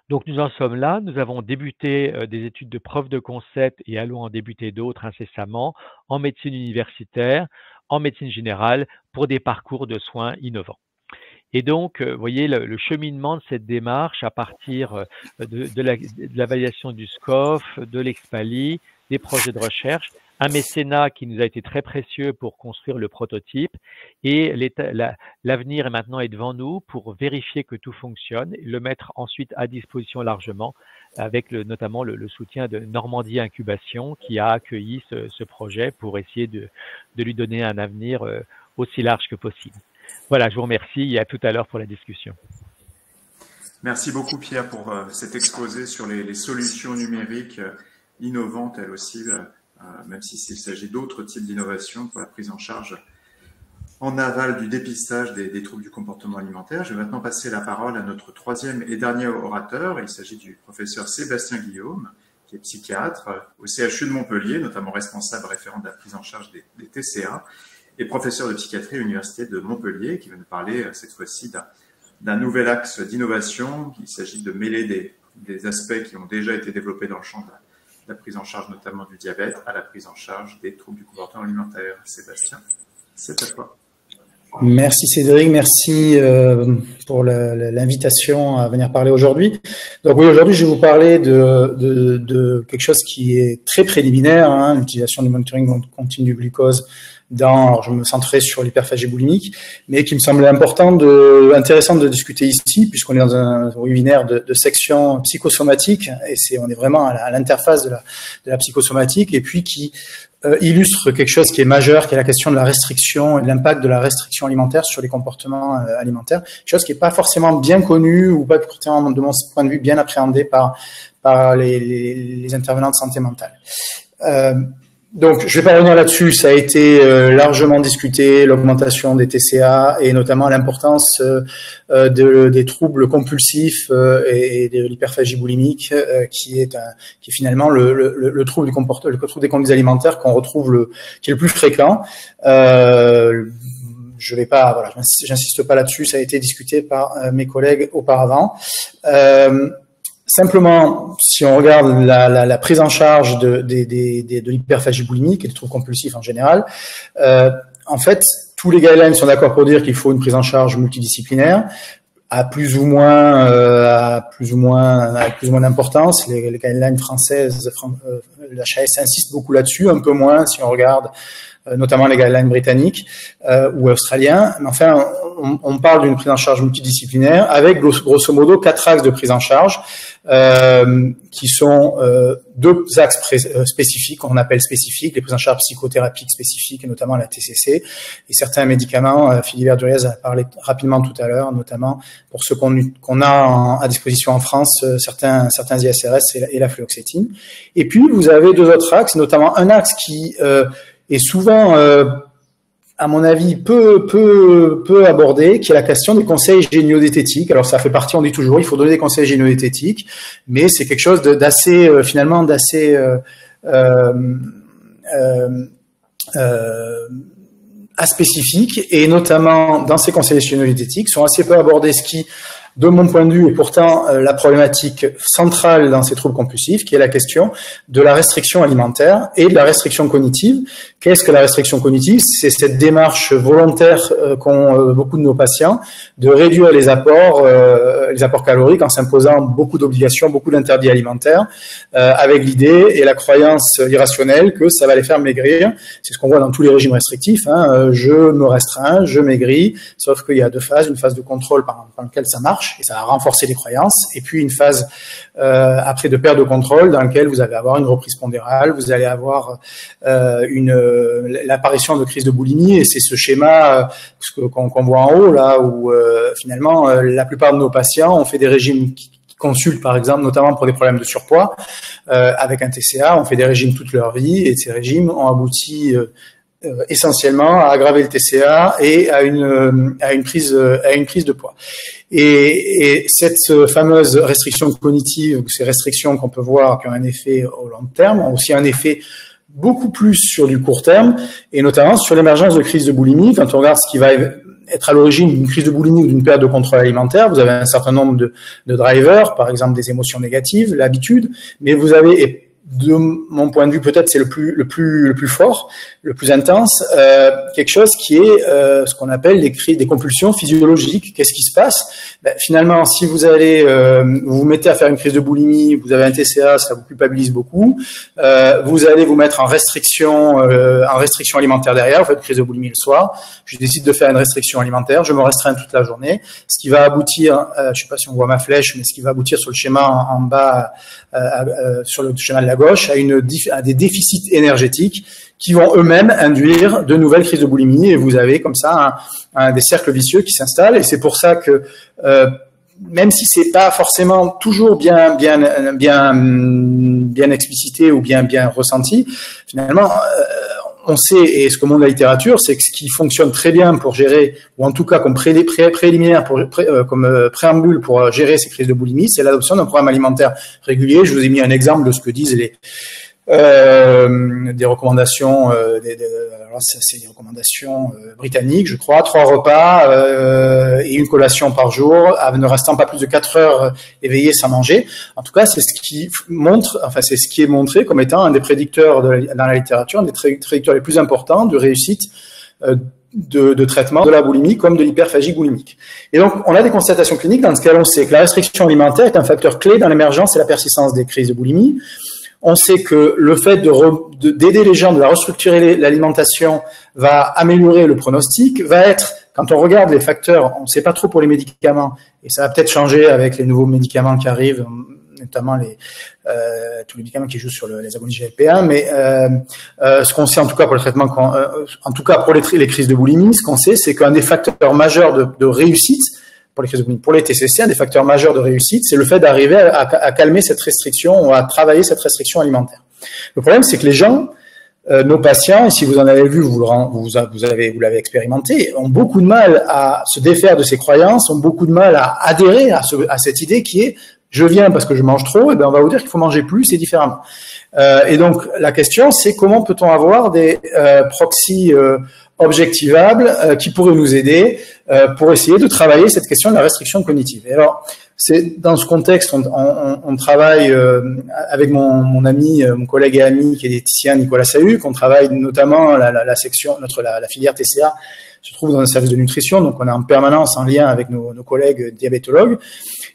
Donc nous en sommes là, nous avons débuté des études de preuve de concept et allons en débuter d'autres incessamment en médecine universitaire, en médecine générale, pour des parcours de soins innovants. Et donc, vous voyez, le cheminement de cette démarche à partir de la validation du SCOF, de l'Expali, des projets de recherche, un mécénat qui nous a été très précieux pour construire le prototype, et l'avenir maintenant est devant nous pour vérifier que tout fonctionne, et le mettre ensuite à disposition largement, avec notamment le soutien de Normandie Incubation qui a accueilli ce projet pour essayer de lui donner un avenir aussi large que possible. Voilà, je vous remercie et à tout à l'heure pour la discussion. Merci beaucoup Pierre pour cet exposé sur les solutions numériques innovantes, elles aussi, même s'il s'agit d'autres types d'innovations pour la prise en charge en aval du dépistage des troubles du comportement alimentaire. Je vais maintenant passer la parole à notre troisième et dernier orateur. Il s'agit du professeur Sébastien Guillaume, qui est psychiatre au CHU de Montpellier, notamment responsable référent de la prise en charge des TCA, et professeur de psychiatrie à l'Université de Montpellier, qui va nous parler cette fois-ci d'un nouvel axe d'innovation. Il s'agit de mêler des aspects qui ont déjà été développés dans le champ de la prise en charge notamment du diabète à la prise en charge des troubles du comportement alimentaire. Sébastien, c'est à toi. Merci Cédric, merci pour l'invitation à venir parler aujourd'hui. Donc oui, aujourd'hui je vais vous parler de quelque chose qui est très préliminaire, hein, l'utilisation du monitoring continu du glucose alors je me centrerai sur l'hyperphagie boulimique, mais qui me semblait intéressant de discuter ici, puisqu'on est dans un webinaire de section psychosomatique, et on est vraiment à l'interface de la psychosomatique, et puis qui illustre quelque chose qui est majeur, qui est la question de la restriction et de l'impact de la restriction alimentaire sur les comportements alimentaires, chose qui n'est pas forcément bien connue ou pas forcément, de mon point de vue, bien appréhendée par les intervenants de santé mentale. Donc, je vais pas revenir là-dessus, ça a été largement discuté, l'augmentation des TCA et notamment l'importance des troubles compulsifs et de l'hyperphagie boulimique, qui est finalement le trouble du comportement, le trouble des conduites alimentaires qu'on retrouve qui est le plus fréquent. Je vais pas, voilà, j'insiste pas là-dessus, ça a été discuté par mes collègues auparavant. Simplement, si on regarde la prise en charge de l'hyperphagie boulimique et des troubles compulsifs en général, en fait, tous les guidelines sont d'accord pour dire qu'il faut une prise en charge multidisciplinaire, à plus ou moins d'importance. Les guidelines françaises, la HAS insiste beaucoup là-dessus, un peu moins si on regarde notamment les guidelines britanniques ou australiens. Mais enfin, on parle d'une prise en charge multidisciplinaire avec grosso modo 4 axes de prise en charge qui sont 2 axes spécifiques, qu'on appelle spécifiques, les prises en charge psychothérapiques spécifiques, et notamment la TCC, et certains médicaments. Philibert Duriez a parlé rapidement tout à l'heure, notamment pour ceux qu'on a à disposition en France, certains ISRS et la fluoxétine. Et puis, vous avez 2 autres axes, notamment un axe qui est souvent, à mon avis, peu abordé, qui est la question des conseils géniodététiques. Alors, ça fait partie, on dit toujours, il faut donner des conseils géniodététiques, mais c'est quelque chose d'assez, finalement, d'assez aspécifique, et notamment dans ces conseils géniodététiques sont assez peu abordés, ce qui, de mon point de vue, est pourtant la problématique centrale dans ces troubles compulsifs, qui est la question de la restriction alimentaire et de la restriction cognitive. Qu'est-ce que la restriction cognitive? C'est cette démarche volontaire qu'ont beaucoup de nos patients de réduire les apports caloriques en s'imposant beaucoup d'obligations, beaucoup d'interdits alimentaires, avec l'idée et la croyance irrationnelle que ça va les faire maigrir. C'est ce qu'on voit dans tous les régimes restrictifs, hein. Je me restreins, je maigris, sauf qu'il y a 2 phases, une phase de contrôle par laquelle ça marche, et ça va renforcer les croyances, et puis une phase après de perte de contrôle dans laquelle vous allez avoir une reprise pondérale, vous allez avoir l'apparition de crise de boulimie, et c'est ce schéma qu'on voit en haut là où finalement la plupart de nos patients ont fait des régimes qui consultent par exemple notamment pour des problèmes de surpoids avec un TCA, ont fait des régimes toute leur vie, et ces régimes ont abouti essentiellement à aggraver le TCA et à une prise de poids. Et cette fameuse restriction cognitive, ces restrictions qu'on peut voir qui ont un effet au long terme, ont aussi un effet beaucoup plus sur du court terme, et notamment sur l'émergence de crise de boulimie. Quand on regarde ce qui va être à l'origine d'une crise de boulimie ou d'une perte de contrôle alimentaire, vous avez un certain nombre de drivers, par exemple des émotions négatives, l'habitude, mais vous avez, et de mon point de vue, peut-être c'est le plus fort, le plus intense, quelque chose qui est ce qu'on appelle des compulsions physiologiques. Qu'est-ce qui se passe? Finalement, si vous allez vous mettez à faire une crise de boulimie, vous avez un TCA, ça vous culpabilise beaucoup. Vous allez vous mettre en restriction alimentaire derrière. Vous faites une crise de boulimie le soir. Je décide de faire une restriction alimentaire. Je me restreins toute la journée. Ce qui va aboutir, je sais pas si on voit ma flèche, mais ce qui va aboutir sur le schéma en bas, sur le schéma de la gauche, à des déficits énergétiques qui vont eux-mêmes induire de nouvelles crises de boulimie, et vous avez comme ça des cercles vicieux qui s'installent. Et c'est pour ça que même si c'est pas forcément toujours bien explicité ou bien ressenti, finalement, on sait, et ce que montre la littérature, c'est que ce qui fonctionne très bien pour gérer, ou en tout cas comme préliminaire, comme préambule pour gérer ces crises de boulimie, c'est l'adoption d'un programme alimentaire régulier. Je vous ai mis un exemple de ce que disent des recommandations, alors c'est des recommandations britanniques, je crois, 3 repas et une collation par jour, ne restant pas plus de 4 heures éveillé sans manger. En tout cas, c'est ce qui est montré comme étant un des prédicteurs dans la littérature, un des prédicteurs les plus importants de réussite de traitement de la boulimie comme de l'hyperphagie boulimique. Et donc, on a des constatations cliniques dans lesquelles on sait que la restriction alimentaire est un facteur clé dans l'émergence et la persistance des crises de boulimie. On sait que le fait d'aider les gens, de la restructurer l'alimentation, va améliorer le pronostic, va être, quand on regarde les facteurs, on ne sait pas trop pour les médicaments, et ça va peut-être changer avec les nouveaux médicaments qui arrivent, notamment tous les médicaments qui jouent sur les agonistes GLP-1, mais ce qu'on sait en tout cas pour le traitement, en tout cas pour les crises de boulimie, ce qu'on sait, c'est qu'un des facteurs majeurs de réussite pour les crises de boulimie, pour les TCC, un des facteurs majeurs de réussite, c'est le fait d'arriver à calmer cette restriction ou à travailler cette restriction alimentaire. Le problème, c'est que les gens, nos patients, et si vous en avez vu, vous l'avez expérimenté, ont beaucoup de mal à se défaire de ces croyances, ont beaucoup de mal à adhérer à cette idée qui est je viens parce que je mange trop, et ben on va vous dire qu'il faut manger plus et différemment. Et donc la question, c'est comment peut-on avoir des proxys objectivables qui pourraient nous aider pour essayer de travailler cette question de la restriction cognitive. Et alors, c'est dans ce contexte, on travaille avec mon ami, mon collègue et ami qui est diététicien Nicolas Sahuc, on travaille notamment la section, la filière TCA se trouve dans un service de nutrition, donc on est en permanence en lien avec nos collègues diabétologues,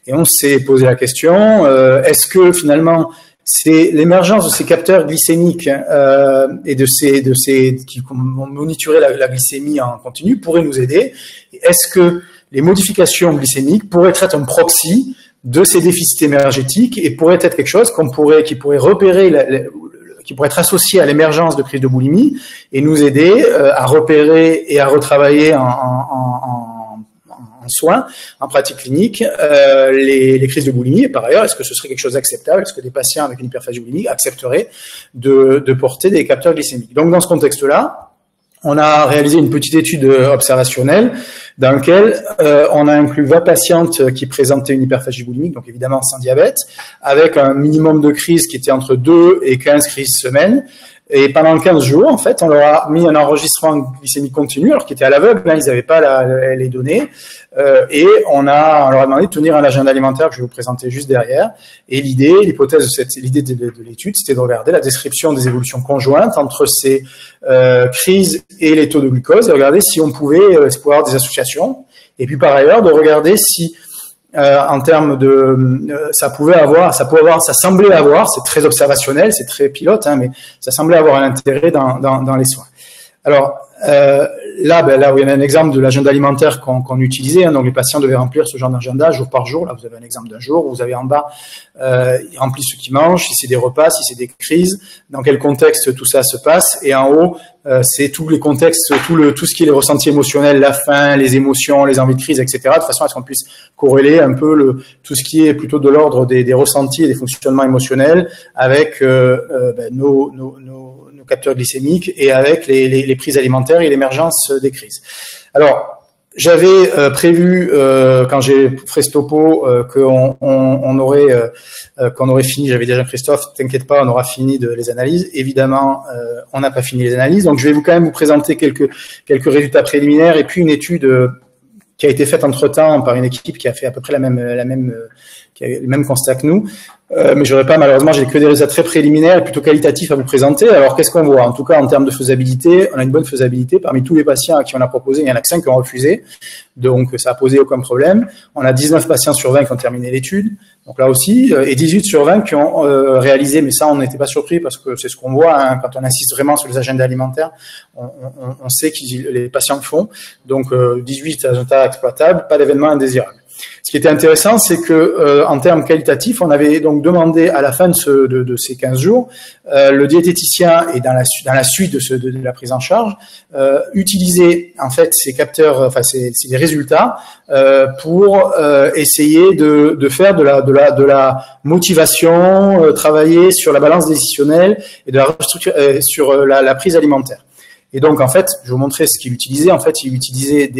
et on s'est posé la question, est-ce que finalement c'est l'émergence de ces capteurs glycémiques et de ces qui vont monitorer la glycémie en continu pourrait nous aider. Est-ce que les modifications glycémiques pourraient être un proxy de ces déficits énergétiques et pourraient être quelque chose qui pourrait repérer, qui pourrait être associé à l'émergence de crises de boulimie et nous aider à repérer et à retravailler en soins, en pratique clinique, les crises de boulimie. Et par ailleurs, est-ce que ce serait quelque chose d'acceptable? Est-ce que des patients avec une hyperphagie boulimique accepteraient de porter des capteurs glycémiques? Donc, dans ce contexte-là, on a réalisé une petite étude observationnelle dans laquelle on a inclus 20 patientes qui présentaient une hyperphagie boulimique, donc évidemment sans diabète, avec un minimum de crises qui était entre 2 et 15 crises semaine. Et pendant 15 jours, en fait, on leur a mis un enregistrement glycémique continu, alors qu'ils étaient à l'aveugle, hein, ils n'avaient pas les données, et on leur a demandé de tenir un agenda alimentaire que je vais vous présenter juste derrière. Et l'idée de l'étude, c'était de regarder la description des évolutions conjointes entre ces crises et les taux de glucose, et regarder si on pouvait avoir des associations, et puis par ailleurs de regarder si en termes de, ça semblait avoir, c'est très observationnel, c'est très pilote, hein, mais ça semblait avoir un intérêt dans les soins. Alors là où il y a un exemple de l'agenda alimentaire qu'on utilisait, hein, donc les patients devaient remplir ce genre d'agenda jour par jour. Là, vous avez un exemple d'un jour. Vous avez en bas, ils remplissent ce qu'ils mangent, si c'est des repas, si c'est des crises, dans quel contexte tout ça se passe. Et en haut, c'est tous les contextes, tout ce qui est les ressentis émotionnels, la faim, les émotions, les envies de crise, etc. De façon à ce qu'on puisse corréler un peu tout ce qui est plutôt de l'ordre des ressentis et des fonctionnements émotionnels avec nos capteurs glycémiques et avec les prises alimentaires et l'émergence des crises. Alors, j'avais prévu quand j'ai fait ce topo qu'on aurait fini. J'avais déjà Christophe, t'inquiète pas, on aura fini les analyses. Évidemment, on n'a pas fini les analyses, donc je vais quand même vous présenter quelques résultats préliminaires et puis une étude qui a été faite entre-temps par une équipe qui a fait à peu près qui a le même constat que nous. Mais malheureusement, j'ai que des résultats très préliminaires et plutôt qualitatifs à vous présenter. Alors, qu'est-ce qu'on voit? En tout cas, en termes de faisabilité, on a une bonne faisabilité. Parmi tous les patients à qui on a proposé, il y en a que 5 qui ont refusé. Donc, ça a posé aucun problème. On a 19 patients sur 20 qui ont terminé l'étude. Donc là aussi, et 18 sur 20 qui ont réalisé, mais ça, on n'était pas surpris parce que c'est ce qu'on voit, hein, quand on insiste vraiment sur les agendas alimentaires, on sait que les patients le font. Donc, 18 agendas exploitables, pas d'événements indésirables. Ce qui était intéressant, c'est que en termes qualitatifs, on avait donc demandé à la fin de ces 15 jours, le diététicien et dans la suite de la prise en charge, utiliser en fait ces capteurs, enfin ces résultats pour essayer de faire de la motivation, travailler sur la balance décisionnelle et de sur la prise alimentaire. Et donc, en fait, je vais vous montrer ce qu'il utilisait. En fait, il utilisait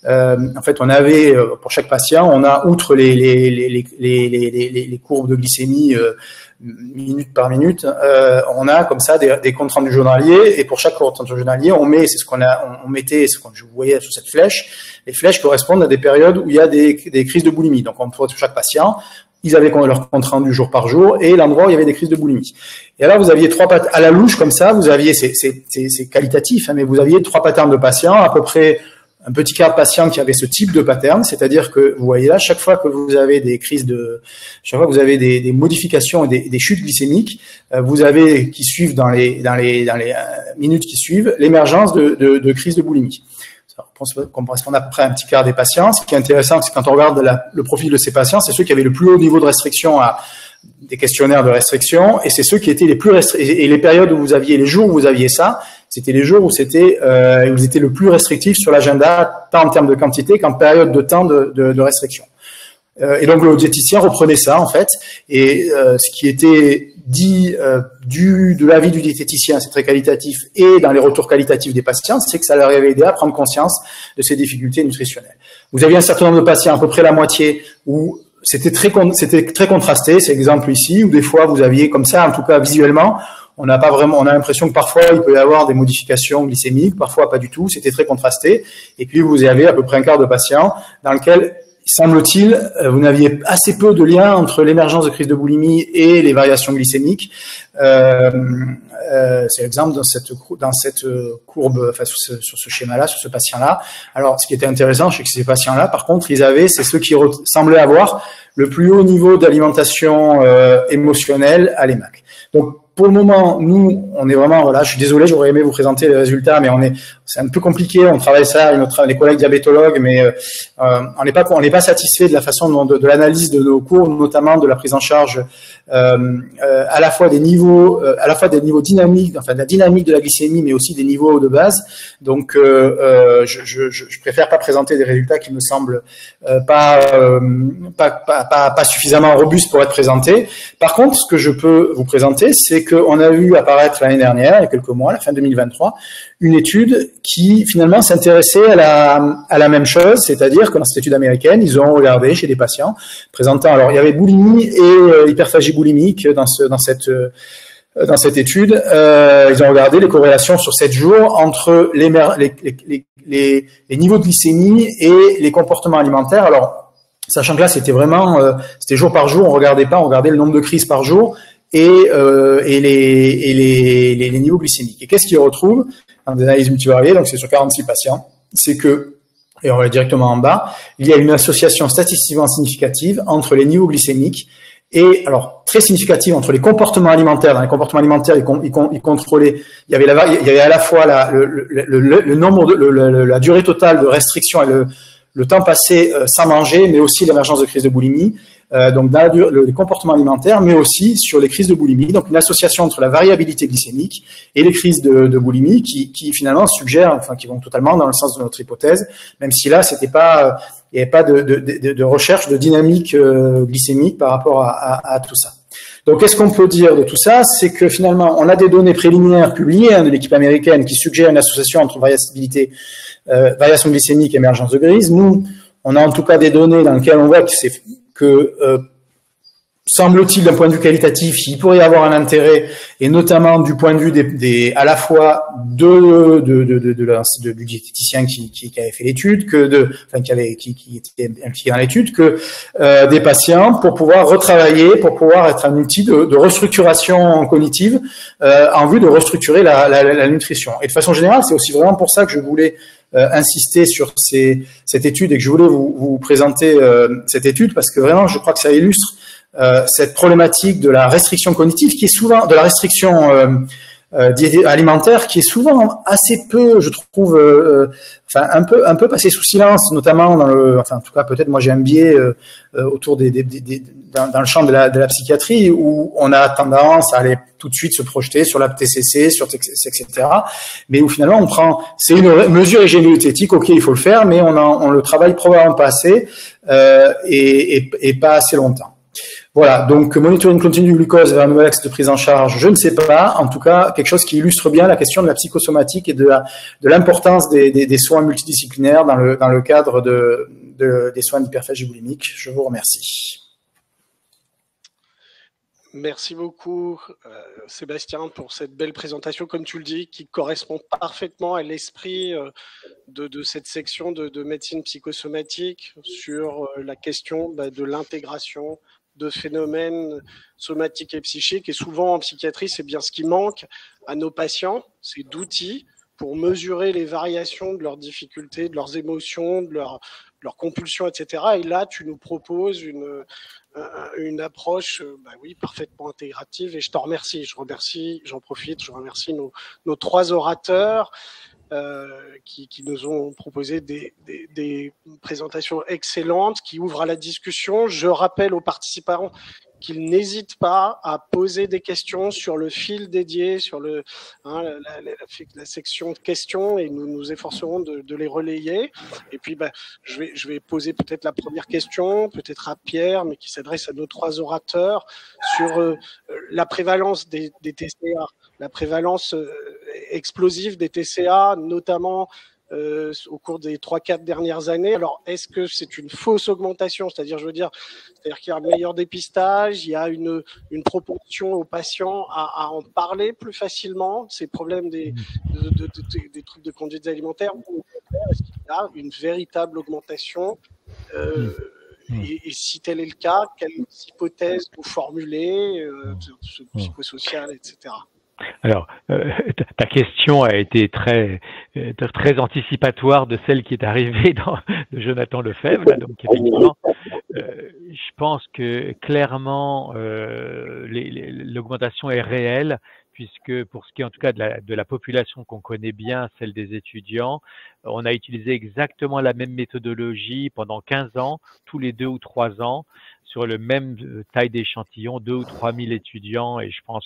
en fait, on avait, pour chaque patient, on a, outre les courbes de glycémie, minute par minute, on a comme ça des comptes rendus journaliers. Et pour chaque compte rendu journalier, on mettait ce que je voyais sur cette flèche. Les flèches correspondent à des périodes où il y a des crises de boulimie. Donc, on trouve sur chaque patient, ils avaient leur compte rendu jour par jour et l'endroit où il y avait des crises de boulimie. Et là, vous aviez 3 patterns à la louche comme ça. Vous aviez, c'est qualitatif, hein, mais vous aviez 3 patterns de patients, à peu près un petit quart de patients qui avaient ce type de pattern, c'est-à-dire que vous voyez là, chaque fois que vous avez chaque fois que vous avez des modifications et des chutes glycémiques, vous avez qui suivent dans les minutes qui suivent l'émergence de crises de boulimie. Ça correspond à peu près à un petit quart des patients. Ce qui est intéressant, c'est quand on regarde le profil de ces patients, c'est ceux qui avaient le plus haut niveau de restriction des questionnaires de restriction, et c'est ceux qui étaient les plus et les périodes où vous aviez, les jours où vous aviez ça, c'était les jours où vous étiez le plus restrictif sur l'agenda, tant en termes de quantité qu'en période de temps de restriction. Et donc le diététicien reprenait ça en fait, et ce qui était dit de l'avis du diététicien, c'est très qualitatif, et dans les retours qualitatifs des patients, c'est que ça leur avait aidé à prendre conscience de ces difficultés nutritionnelles. Vous aviez un certain nombre de patients, à peu près la moitié, où c'était très contrasté, c'est l'exemple ici, où des fois vous aviez comme ça, en tout cas visuellement, on a l'impression que parfois il peut y avoir des modifications glycémiques, parfois pas du tout, c'était très contrasté, et puis vous avez à peu près un quart de patients dans lequel, semble-t-il, vous n'aviez assez peu de lien entre l'émergence de crise de boulimie et les variations glycémiques. C'est l'exemple dans cette courbe, enfin sur ce schéma-là, sur ce patient-là. Alors, ce qui était intéressant, c'est que ces patients-là, par contre, c'est ceux qui semblaient avoir le plus haut niveau d'alimentation émotionnelle à l'EMAC. Donc, pour le moment, nous, on est vraiment, voilà, je suis désolé, j'aurais aimé vous présenter les résultats, mais c'est un peu compliqué, on travaille ça avec les collègues diabétologues, mais on n'est pas satisfait de la façon de l'analyse de nos cours, notamment de la prise en charge à la fois des niveaux dynamiques, enfin de la dynamique de la glycémie, mais aussi des niveaux de base. Donc, je préfère pas présenter des résultats qui me semblent pas suffisamment robustes pour être présentés. Par contre, ce que je peux vous présenter, c'est qu'on a vu apparaître l'année dernière, il y a quelques mois, la fin 2023, une étude qui finalement s'intéressait à la même chose, c'est-à-dire que dans cette étude américaine, ils ont regardé chez des patients présentant, alors il y avait boulimie et hyperphagie boulimique dans cette étude. Ils ont regardé les corrélations sur 7 jours entre les niveaux de glycémie et les comportements alimentaires. Alors, sachant que là, c'était jour par jour, on regardait le nombre de crises par jour et les niveaux glycémiques. Et qu'est-ce qu'ils retrouvent dans des analyses multivariées, donc c'est sur 46 patients, c'est que, et on va directement en bas, il y a une association statistiquement significative entre les niveaux glycémiques et, alors, très significative entre les comportements alimentaires. Dans les comportements alimentaires, ils contrôlaient, il y avait à la fois le nombre la durée totale de restriction et le temps passé sans manger, mais aussi l'émergence de crise de boulimie. Donc dans les comportements alimentaires, mais aussi sur les crises de boulimie. Donc une association entre la variabilité glycémique et les crises de boulimie qui finalement suggèrent, enfin qui vont totalement dans le sens de notre hypothèse, même si là il n'y avait pas de recherche de dynamique glycémique par rapport à tout ça. Donc qu'est-ce qu'on peut dire de tout ça? C'est que finalement on a des données préliminaires publiées de l'équipe américaine qui suggèrent une association entre variation glycémique et émergence de crise. Nous, on a en tout cas des données dans lesquelles on voit que semble-t-il, d'un point de vue qualitatif, il pourrait y avoir un intérêt, et notamment du point de vue à la fois du diététicien qui avait fait l'étude, qui était impliqué dans l'étude, que des patients pour pouvoir retravailler, pour pouvoir être un outil de restructuration cognitive en vue de restructurer la nutrition. Et de façon générale, c'est aussi vraiment pour ça que je voulais insister sur cette étude et que je voulais vous présenter cette étude, parce que vraiment, je crois que ça illustre cette problématique de la restriction cognitive, qui est souvent de la restriction alimentaire qui est souvent assez peu, je trouve, enfin un peu passé sous silence, notamment dans le, enfin en tout cas peut-être moi j'ai un biais autour dans le champ de la psychiatrie où on a tendance à aller tout de suite se projeter sur la TCC, sur etc. Mais où finalement on prend, c'est une mesure hygiéno-diététique, ok il faut le faire, mais on le travaille probablement pas assez et pas assez longtemps. Voilà, donc monitoring continu du glucose vers un nouvel axe de prise en charge, je ne sais pas. En tout cas, quelque chose qui illustre bien la question de la psychosomatique et de l'importance des soins multidisciplinaires dans le cadre des soins d'hyperphagie boulimique. Je vous remercie. Merci beaucoup, Sébastien, pour cette belle présentation, comme tu le dis, qui correspond parfaitement à l'esprit de cette section de médecine psychosomatique sur la question de l'intégration de phénomènes somatiques et psychiques. Et souvent en psychiatrie, c'est bien ce qui manque à nos patients, c'est d'outils pour mesurer les variations de leurs difficultés, de leurs émotions, de leurs compulsions, etc. Et là, tu nous proposes une approche oui, parfaitement intégrative. Et je t'en remercie. J'en profite, je remercie nos trois orateurs qui nous ont proposé des présentations excellentes, qui ouvrent à la discussion. Je rappelle aux participants qu'ils n'hésitent pas à poser des questions sur le fil dédié, sur la section de questions, et nous nous efforcerons de les relayer. Et puis, je vais poser peut-être la première question, peut-être à Pierre, mais qui s'adresse à nos trois orateurs, sur la prévalence des TCA, la prévalence explosive des TCA, notamment au cours des 3-4 dernières années. Alors, est-ce que c'est une fausse augmentation? C'est-à-dire qu'il y a un meilleur dépistage, il y a une proportion aux patients à en parler plus facilement, ces problèmes des troubles de conduite alimentaire, ou est-ce qu'il y a une véritable augmentation et si tel est le cas, quelles hypothèses vous formulez, psychosociales, etc. Alors, ta question a été très anticipatoire de celle qui est arrivée de Jonathan Lefebvre. Là, donc, effectivement, je pense que clairement, l'augmentation est réelle, puisque pour ce qui est en tout cas de la population qu'on connaît bien, celle des étudiants, on a utilisé exactement la même méthodologie pendant 15 ans, tous les 2 ou 3 ans, sur le même taille d'échantillon, 2 ou 3 000 étudiants, et je pense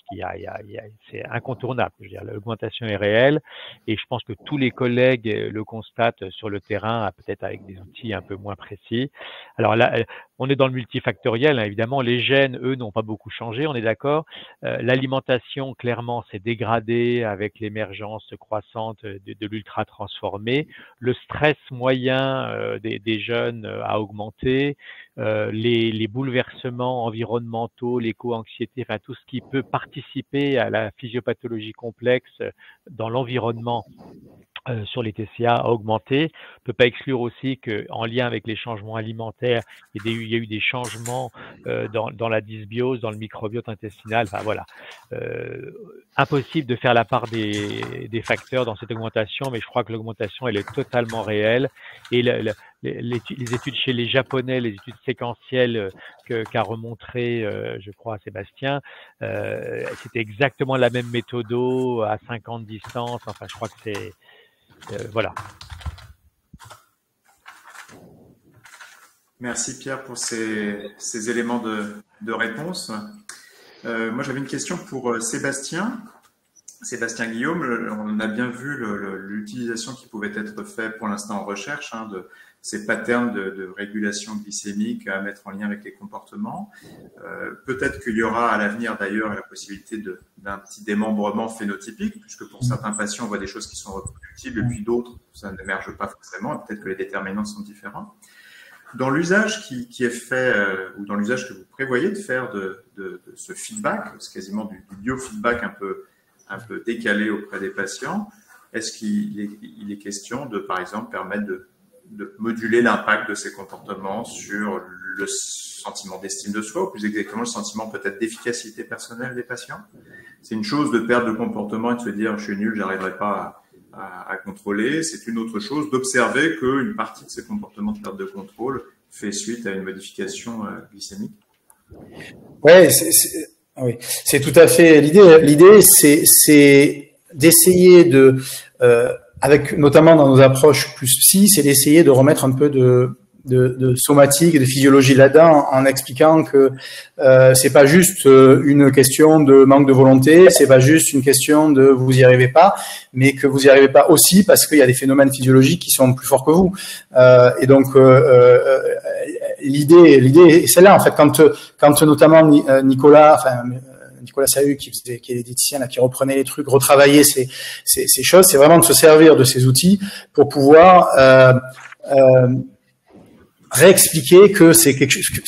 c'est incontournable. Je veux dire, l'augmentation est réelle, et je pense que tous les collègues le constatent sur le terrain, peut-être avec des outils un peu moins précis. Alors là, on est dans le multifactoriel, hein, évidemment. Les gènes, eux, n'ont pas beaucoup changé, on est d'accord. L'alimentation, clairement, s'est dégradée avec l'émergence croissante de l'ultra transformé. Le stress moyen des jeunes a augmenté. Les bouleversements environnementaux, l'éco-anxiété, enfin tout ce qui peut participer à la physiopathologie complexe dans l'environnement sur les TCA a augmenté. On ne peut pas exclure aussi qu'en lien avec les changements alimentaires, il y a eu des changements dans la dysbiose, dans le microbiote intestinal. Enfin voilà, impossible de faire la part des facteurs dans cette augmentation, mais je crois que l'augmentation elle est totalement réelle. Et les études chez les Japonais, les études séquentielles qu'a remontré, je crois, Sébastien, c'était exactement la même méthode à 5 ans de distance. Enfin, je crois que c'est voilà. Merci Pierre pour ces éléments de réponse. Moi j'avais une question pour Sébastien Guillaume. On a bien vu l'utilisation qui pouvait être faite pour l'instant en recherche de ces patterns de régulation glycémique à mettre en lien avec les comportements. Peut-être qu'il y aura à l'avenir d'ailleurs la possibilité d'un petit démembrement phénotypique, puisque pour certains patients on voit des choses qui sont reproductibles et puis d'autres ça n'émerge pas forcément, et peut-être que les déterminants sont différents. Dans l'usage qui est fait, ou dans l'usage que vous prévoyez de faire de ce feedback, c'est quasiment du biofeedback un peu décalé auprès des patients, est-ce qu'il est question de, par exemple, permettre de moduler l'impact de ces comportements sur le sentiment d'estime de soi, ou plus exactement le sentiment peut-être d'efficacité personnelle des patients? C'est une chose de perdre de comportement et de se dire « je suis nul, j'arriverai pas à contrôler ». C'est une autre chose d'observer qu'une partie de ces comportements de perte de contrôle fait suite à une modification glycémique. Ouais, Oui, c'est tout à fait l'idée. L'idée, c'est d'essayer de, avec notamment dans nos approches plus psy, c'est d'essayer de remettre un peu de somatique et de physiologie là-dedans, en expliquant que c'est pas juste une question de manque de volonté, c'est pas juste une question de vous y arrivez pas, mais que vous y arrivez pas aussi parce qu'il y a des phénomènes physiologiques qui sont plus forts que vous. Et donc l'idée est celle-là en fait. Quand notamment Nicolas Sahu, qui est diététicien, là, qui reprenait les trucs, retravaillait ces choses, c'est vraiment de se servir de ces outils pour pouvoir réexpliquer que c'est quelque chose,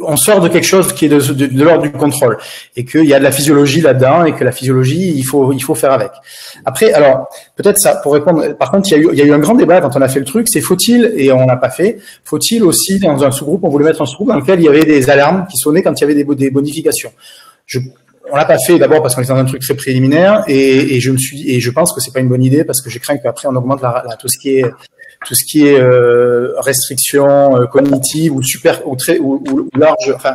on sort de quelque chose qui est de l'ordre du contrôle et qu'il y a de la physiologie là-dedans et que la physiologie, il faut faire avec. Après, alors, peut-être ça, pour répondre, par contre, il y a eu un grand débat quand on a fait le truc, c'est faut-il, et on l'a pas fait, faut-il aussi, dans un sous-groupe, on voulait mettre un sous-groupe dans lequel il y avait des alarmes qui sonnaient quand il y avait des bonifications. On l'a pas fait d'abord parce qu'on est dans un truc très préliminaire et je pense que c'est pas une bonne idée parce que je crains qu'après on augmente tout ce qui est restriction cognitive ou large, enfin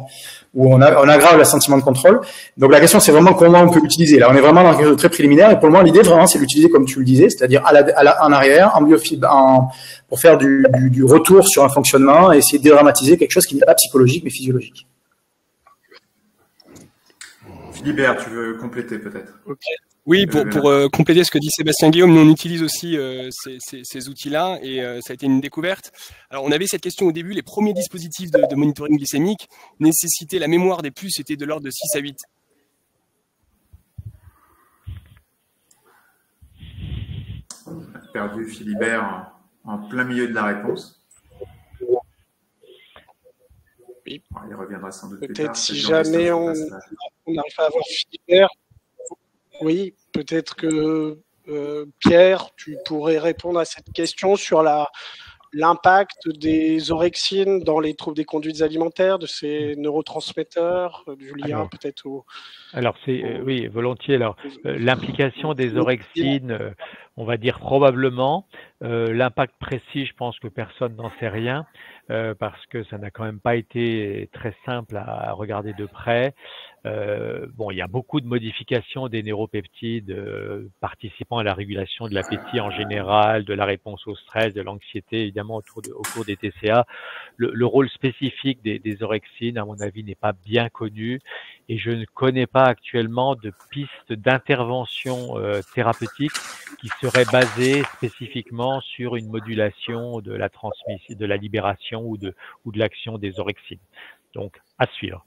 où on aggrave le sentiment de contrôle. Donc la question c'est vraiment comment on peut l'utiliser. Là on est vraiment dans quelque chose de très préliminaire et pour le moment l'idée vraiment c'est d'utiliser comme tu le disais, c'est-à-dire en arrière, en biofeedback, pour faire du retour sur un fonctionnement et essayer de dédramatiser quelque chose qui n'est pas psychologique mais physiologique. Philibert, tu veux compléter peut-être? Okay. Oui, pour compléter ce que dit Sébastien Guillaume, nous on utilise aussi ces outils-là et ça a été une découverte. Alors on avait cette question au début, les premiers dispositifs de monitoring glycémique nécessitaient la mémoire des puces, était de l'ordre de 6 à 8. On a perdu Philibert en plein milieu de la réponse. Oui. Il reviendra sans doute. Peut-être si jamais on n'arrive pas à avoir Philibert, oui, peut-être que Pierre, tu pourrais répondre à cette question sur l'impact des orexines dans les troubles des conduites alimentaires, de ces neurotransmetteurs, du lien peut-être au... Alors, oui, volontiers. Alors, l'implication des orexines, on va dire probablement. L'impact précis, je pense que personne n'en sait rien, parce que ça n'a quand même pas été très simple à regarder de près. Bon, il y a beaucoup de modifications des neuropeptides participant à la régulation de l'appétit en général, de la réponse au stress, de l'anxiété, évidemment, au cours des TCA. Le rôle spécifique des orexines, à mon avis, n'est pas bien connu et je ne connais pas actuellement de pistes d'intervention thérapeutique qui seraient basées spécifiquement sur une modulation de la transmission, de la libération ou de l'action des orexines. Donc, à suivre.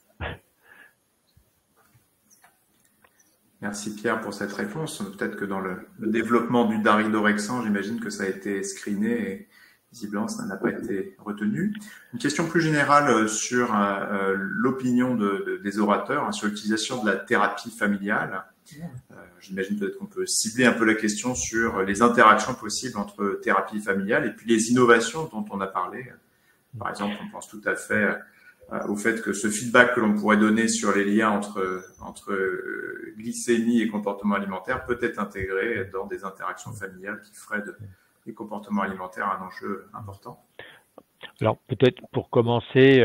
Merci Pierre pour cette réponse. Peut-être que dans le développement du daridorexant, j'imagine que ça a été screené et visiblement ça n'a pas été retenu. Une question plus générale sur l'opinion des orateurs sur l'utilisation de la thérapie familiale. J'imagine peut-être qu'on peut cibler un peu la question sur les interactions possibles entre thérapie familiale et puis les innovations dont on a parlé. Par exemple, on pense tout à fait au fait que ce feedback que l'on pourrait donner sur les liens entre glycémie et comportement alimentaire peut être intégré dans des interactions familiales qui feraient des comportements alimentaires un enjeu important. Alors peut-être pour commencer,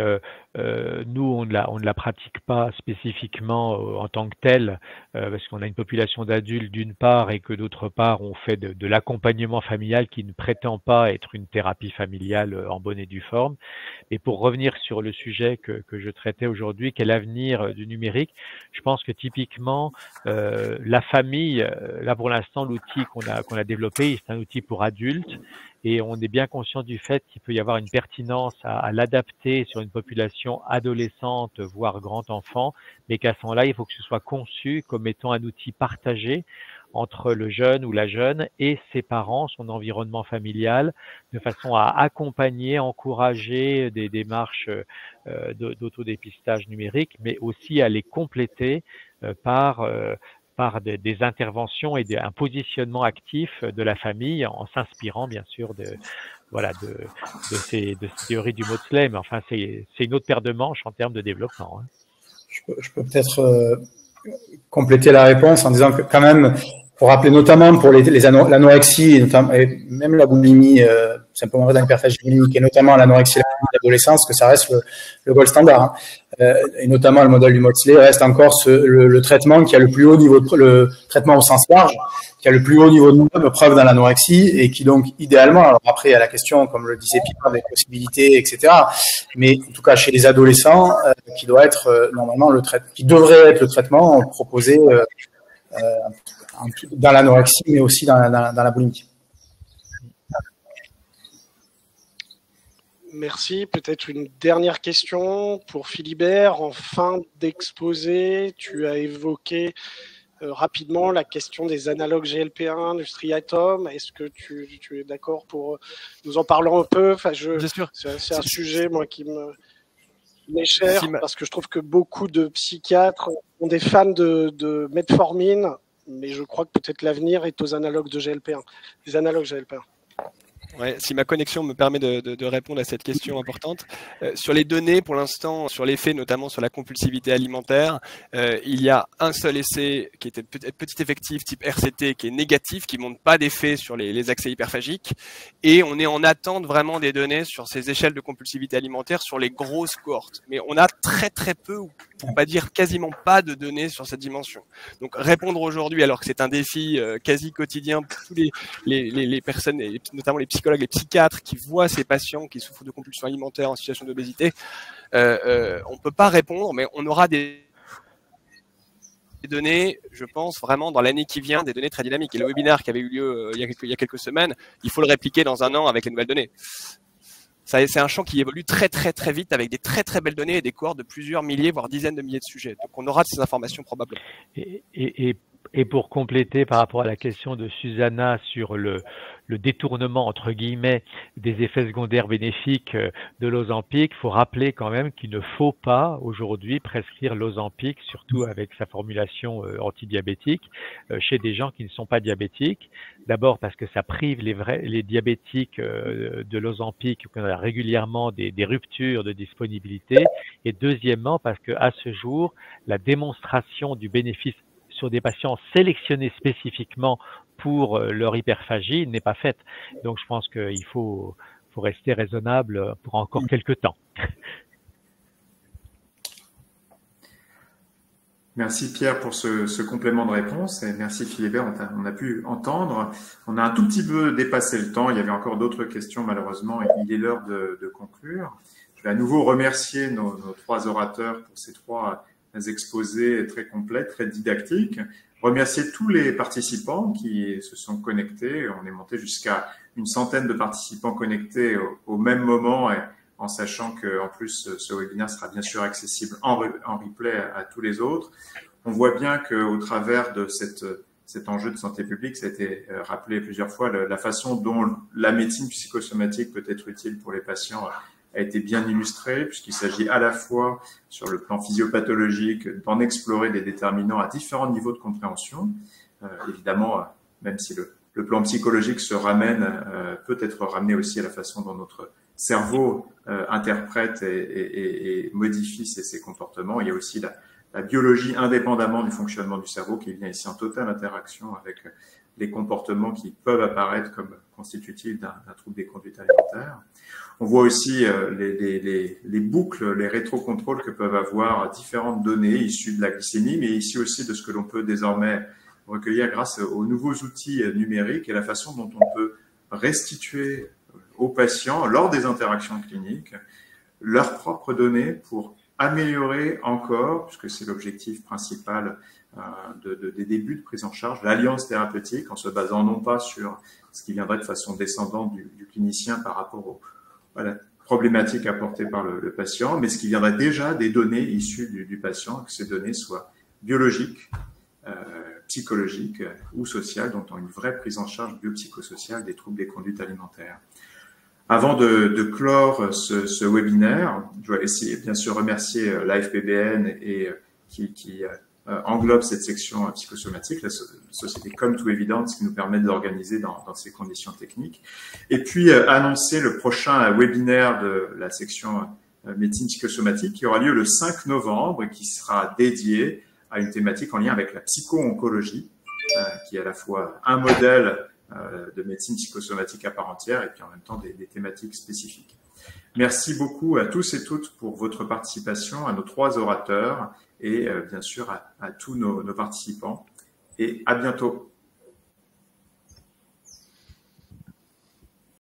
nous on ne la pratique pas spécifiquement en tant que telle, parce qu'on a une population d'adultes d'une part et que d'autre part on fait de l'accompagnement familial qui ne prétend pas être une thérapie familiale en bonne et due forme. Et pour revenir sur le sujet que je traitais aujourd'hui, quel avenir du numérique, je pense que typiquement la famille, là pour l'instant l'outil qu'on a développé, c'est un outil pour adultes. Et on est bien conscient du fait qu'il peut y avoir une pertinence à l'adapter sur une population adolescente, voire grand enfant, mais qu'à ce moment-là, il faut que ce soit conçu comme étant un outil partagé entre le jeune ou la jeune et ses parents, son environnement familial, de façon à accompagner, encourager des démarches d'autodépistage numérique, mais aussi à les compléter par des interventions et un positionnement actif de la famille en s'inspirant bien sûr de ces théories du Maudsley, mais enfin c'est une autre paire de manches en termes de développement. Je peux peut-être compléter la réponse en disant que quand même pour rappeler notamment pour l'anorexie et même la boulimie, simplement dans l'hyperphagie bulimique, et notamment l'anorexie et la boulimie d'adolescence, que ça reste le gold standard. Et notamment le modèle du Maudsley reste encore le traitement qui a le plus haut niveau, le traitement au sens large, qui a le plus haut niveau de preuve dans l'anorexie, et qui donc idéalement, alors après il y a la question, comme le disait Pierre, des possibilités, etc. Mais en tout cas chez les adolescents, qui doit être normalement qui devrait être le traitement proposé dans l'anorexie, mais aussi dans la boulimie. Merci. Peut-être une dernière question pour Philibert. En fin d'exposé, tu as évoqué rapidement la question des analogues GLP-1 du striatum. Est-ce que tu es d'accord pour nous en parler un peu? Enfin, c'est un sujet, moi, qui m'est cher, parce que je trouve que beaucoup de psychiatres ont des fans de metformine, mais je crois que peut-être l'avenir est aux analogues de GLP-1, des analogues GLP-1. Ouais, si ma connexion me permet de répondre à cette question importante. Sur les données, pour l'instant, sur l'effet, notamment sur la compulsivité alimentaire, il y a un seul essai qui était petit effectif type RCT qui est négatif, qui ne montre pas d'effet sur les accès hyperphagiques. Et on est en attente vraiment des données sur ces échelles de compulsivité alimentaire sur les grosses cohortes. Mais on a très très peu, pour pas dire quasiment pas de données sur cette dimension. Donc répondre aujourd'hui, alors que c'est un défi quasi quotidien pour tous les personnes, et notamment les psychologues, les psychiatres qui voient ces patients qui souffrent de compulsions alimentaires en situation d'obésité, on ne peut pas répondre, mais on aura des données, je pense, vraiment dans l'année qui vient, des données très dynamiques. Et le webinaire qui avait eu lieu il y a quelques semaines, il faut le répliquer dans un an avec les nouvelles données. C'est un champ qui évolue très très très vite avec des très très belles données et des cohortes de plusieurs milliers, voire dizaines de milliers de sujets. Donc on aura de ces informations probablement. Et pour compléter par rapport à la question de Susanna sur le détournement, entre guillemets, des effets secondaires bénéfiques de l'Ozempic, il faut rappeler quand même qu'il ne faut pas aujourd'hui prescrire l'Ozempic, surtout avec sa formulation antidiabétique, chez des gens qui ne sont pas diabétiques. D'abord parce que ça prive les diabétiques de l'Ozempic, qu'on a régulièrement des ruptures de disponibilité. Et deuxièmement parce qu'à ce jour, la démonstration du bénéfice sur des patients sélectionnés spécifiquement pour leur hyperphagie n'est pas faite. Donc je pense qu'il faut rester raisonnable pour encore quelques temps. Merci Pierre pour ce complément de réponse et merci Philibert, on a pu entendre. On a un tout petit peu dépassé le temps, il y avait encore d'autres questions malheureusement et il est l'heure de conclure. Je vais à nouveau remercier nos trois orateurs pour ces trois exposés très complets, très didactiques. Remercier tous les participants qui se sont connectés. On est monté jusqu'à une centaine de participants connectés au même moment et en sachant qu'en plus, ce webinaire sera bien sûr accessible en replay à tous les autres. On voit bien qu'au travers de cet enjeu de santé publique, ça a été rappelé plusieurs fois, la façon dont la médecine psychosomatique peut être utile pour les patients a été bien illustrée, puisqu'il s'agit à la fois, sur le plan physiopathologique, d'en explorer des déterminants à différents niveaux de compréhension. Évidemment, même si le plan psychologique peut être ramené aussi à la façon dont notre cerveau interprète et modifie ses comportements. Il y a aussi la biologie indépendamment du fonctionnement du cerveau qui vient ici en totale interaction avec les comportements qui peuvent apparaître comme constitutifs d'un trouble des conduites alimentaires. On voit aussi les boucles, les rétrocontrôles que peuvent avoir différentes données issues de la glycémie, mais ici aussi de ce que l'on peut désormais recueillir grâce aux nouveaux outils numériques et la façon dont on peut restituer aux patients, lors des interactions cliniques, leurs propres données pour améliorer encore, puisque c'est l'objectif principal des débuts de prise en charge, l'alliance thérapeutique, en se basant non pas sur ce qui viendrait de façon descendante du clinicien par rapport à la problématique apportée par le patient, mais ce qui viendrait déjà des données issues du patient, que ces données soient biologiques, psychologiques ou sociales, dont on a une vraie prise en charge biopsychosociale des troubles des conduites alimentaires. Avant de clore ce webinaire, je dois essayer, bien sûr remercier l'AFPBN et qui englobe cette section psychosomatique, la société Come to Evidence qui nous permet de l'organiser dans ces conditions techniques. Et puis annoncer le prochain webinaire de la section médecine psychosomatique qui aura lieu le 5 novembre et qui sera dédié à une thématique en lien avec la psycho-oncologie. qui est à la fois un modèle de médecine psychosomatique à part entière et puis en même temps des thématiques spécifiques. Merci beaucoup à tous et toutes pour votre participation, à nos 3 orateurs et bien sûr à tous nos participants. Et à bientôt.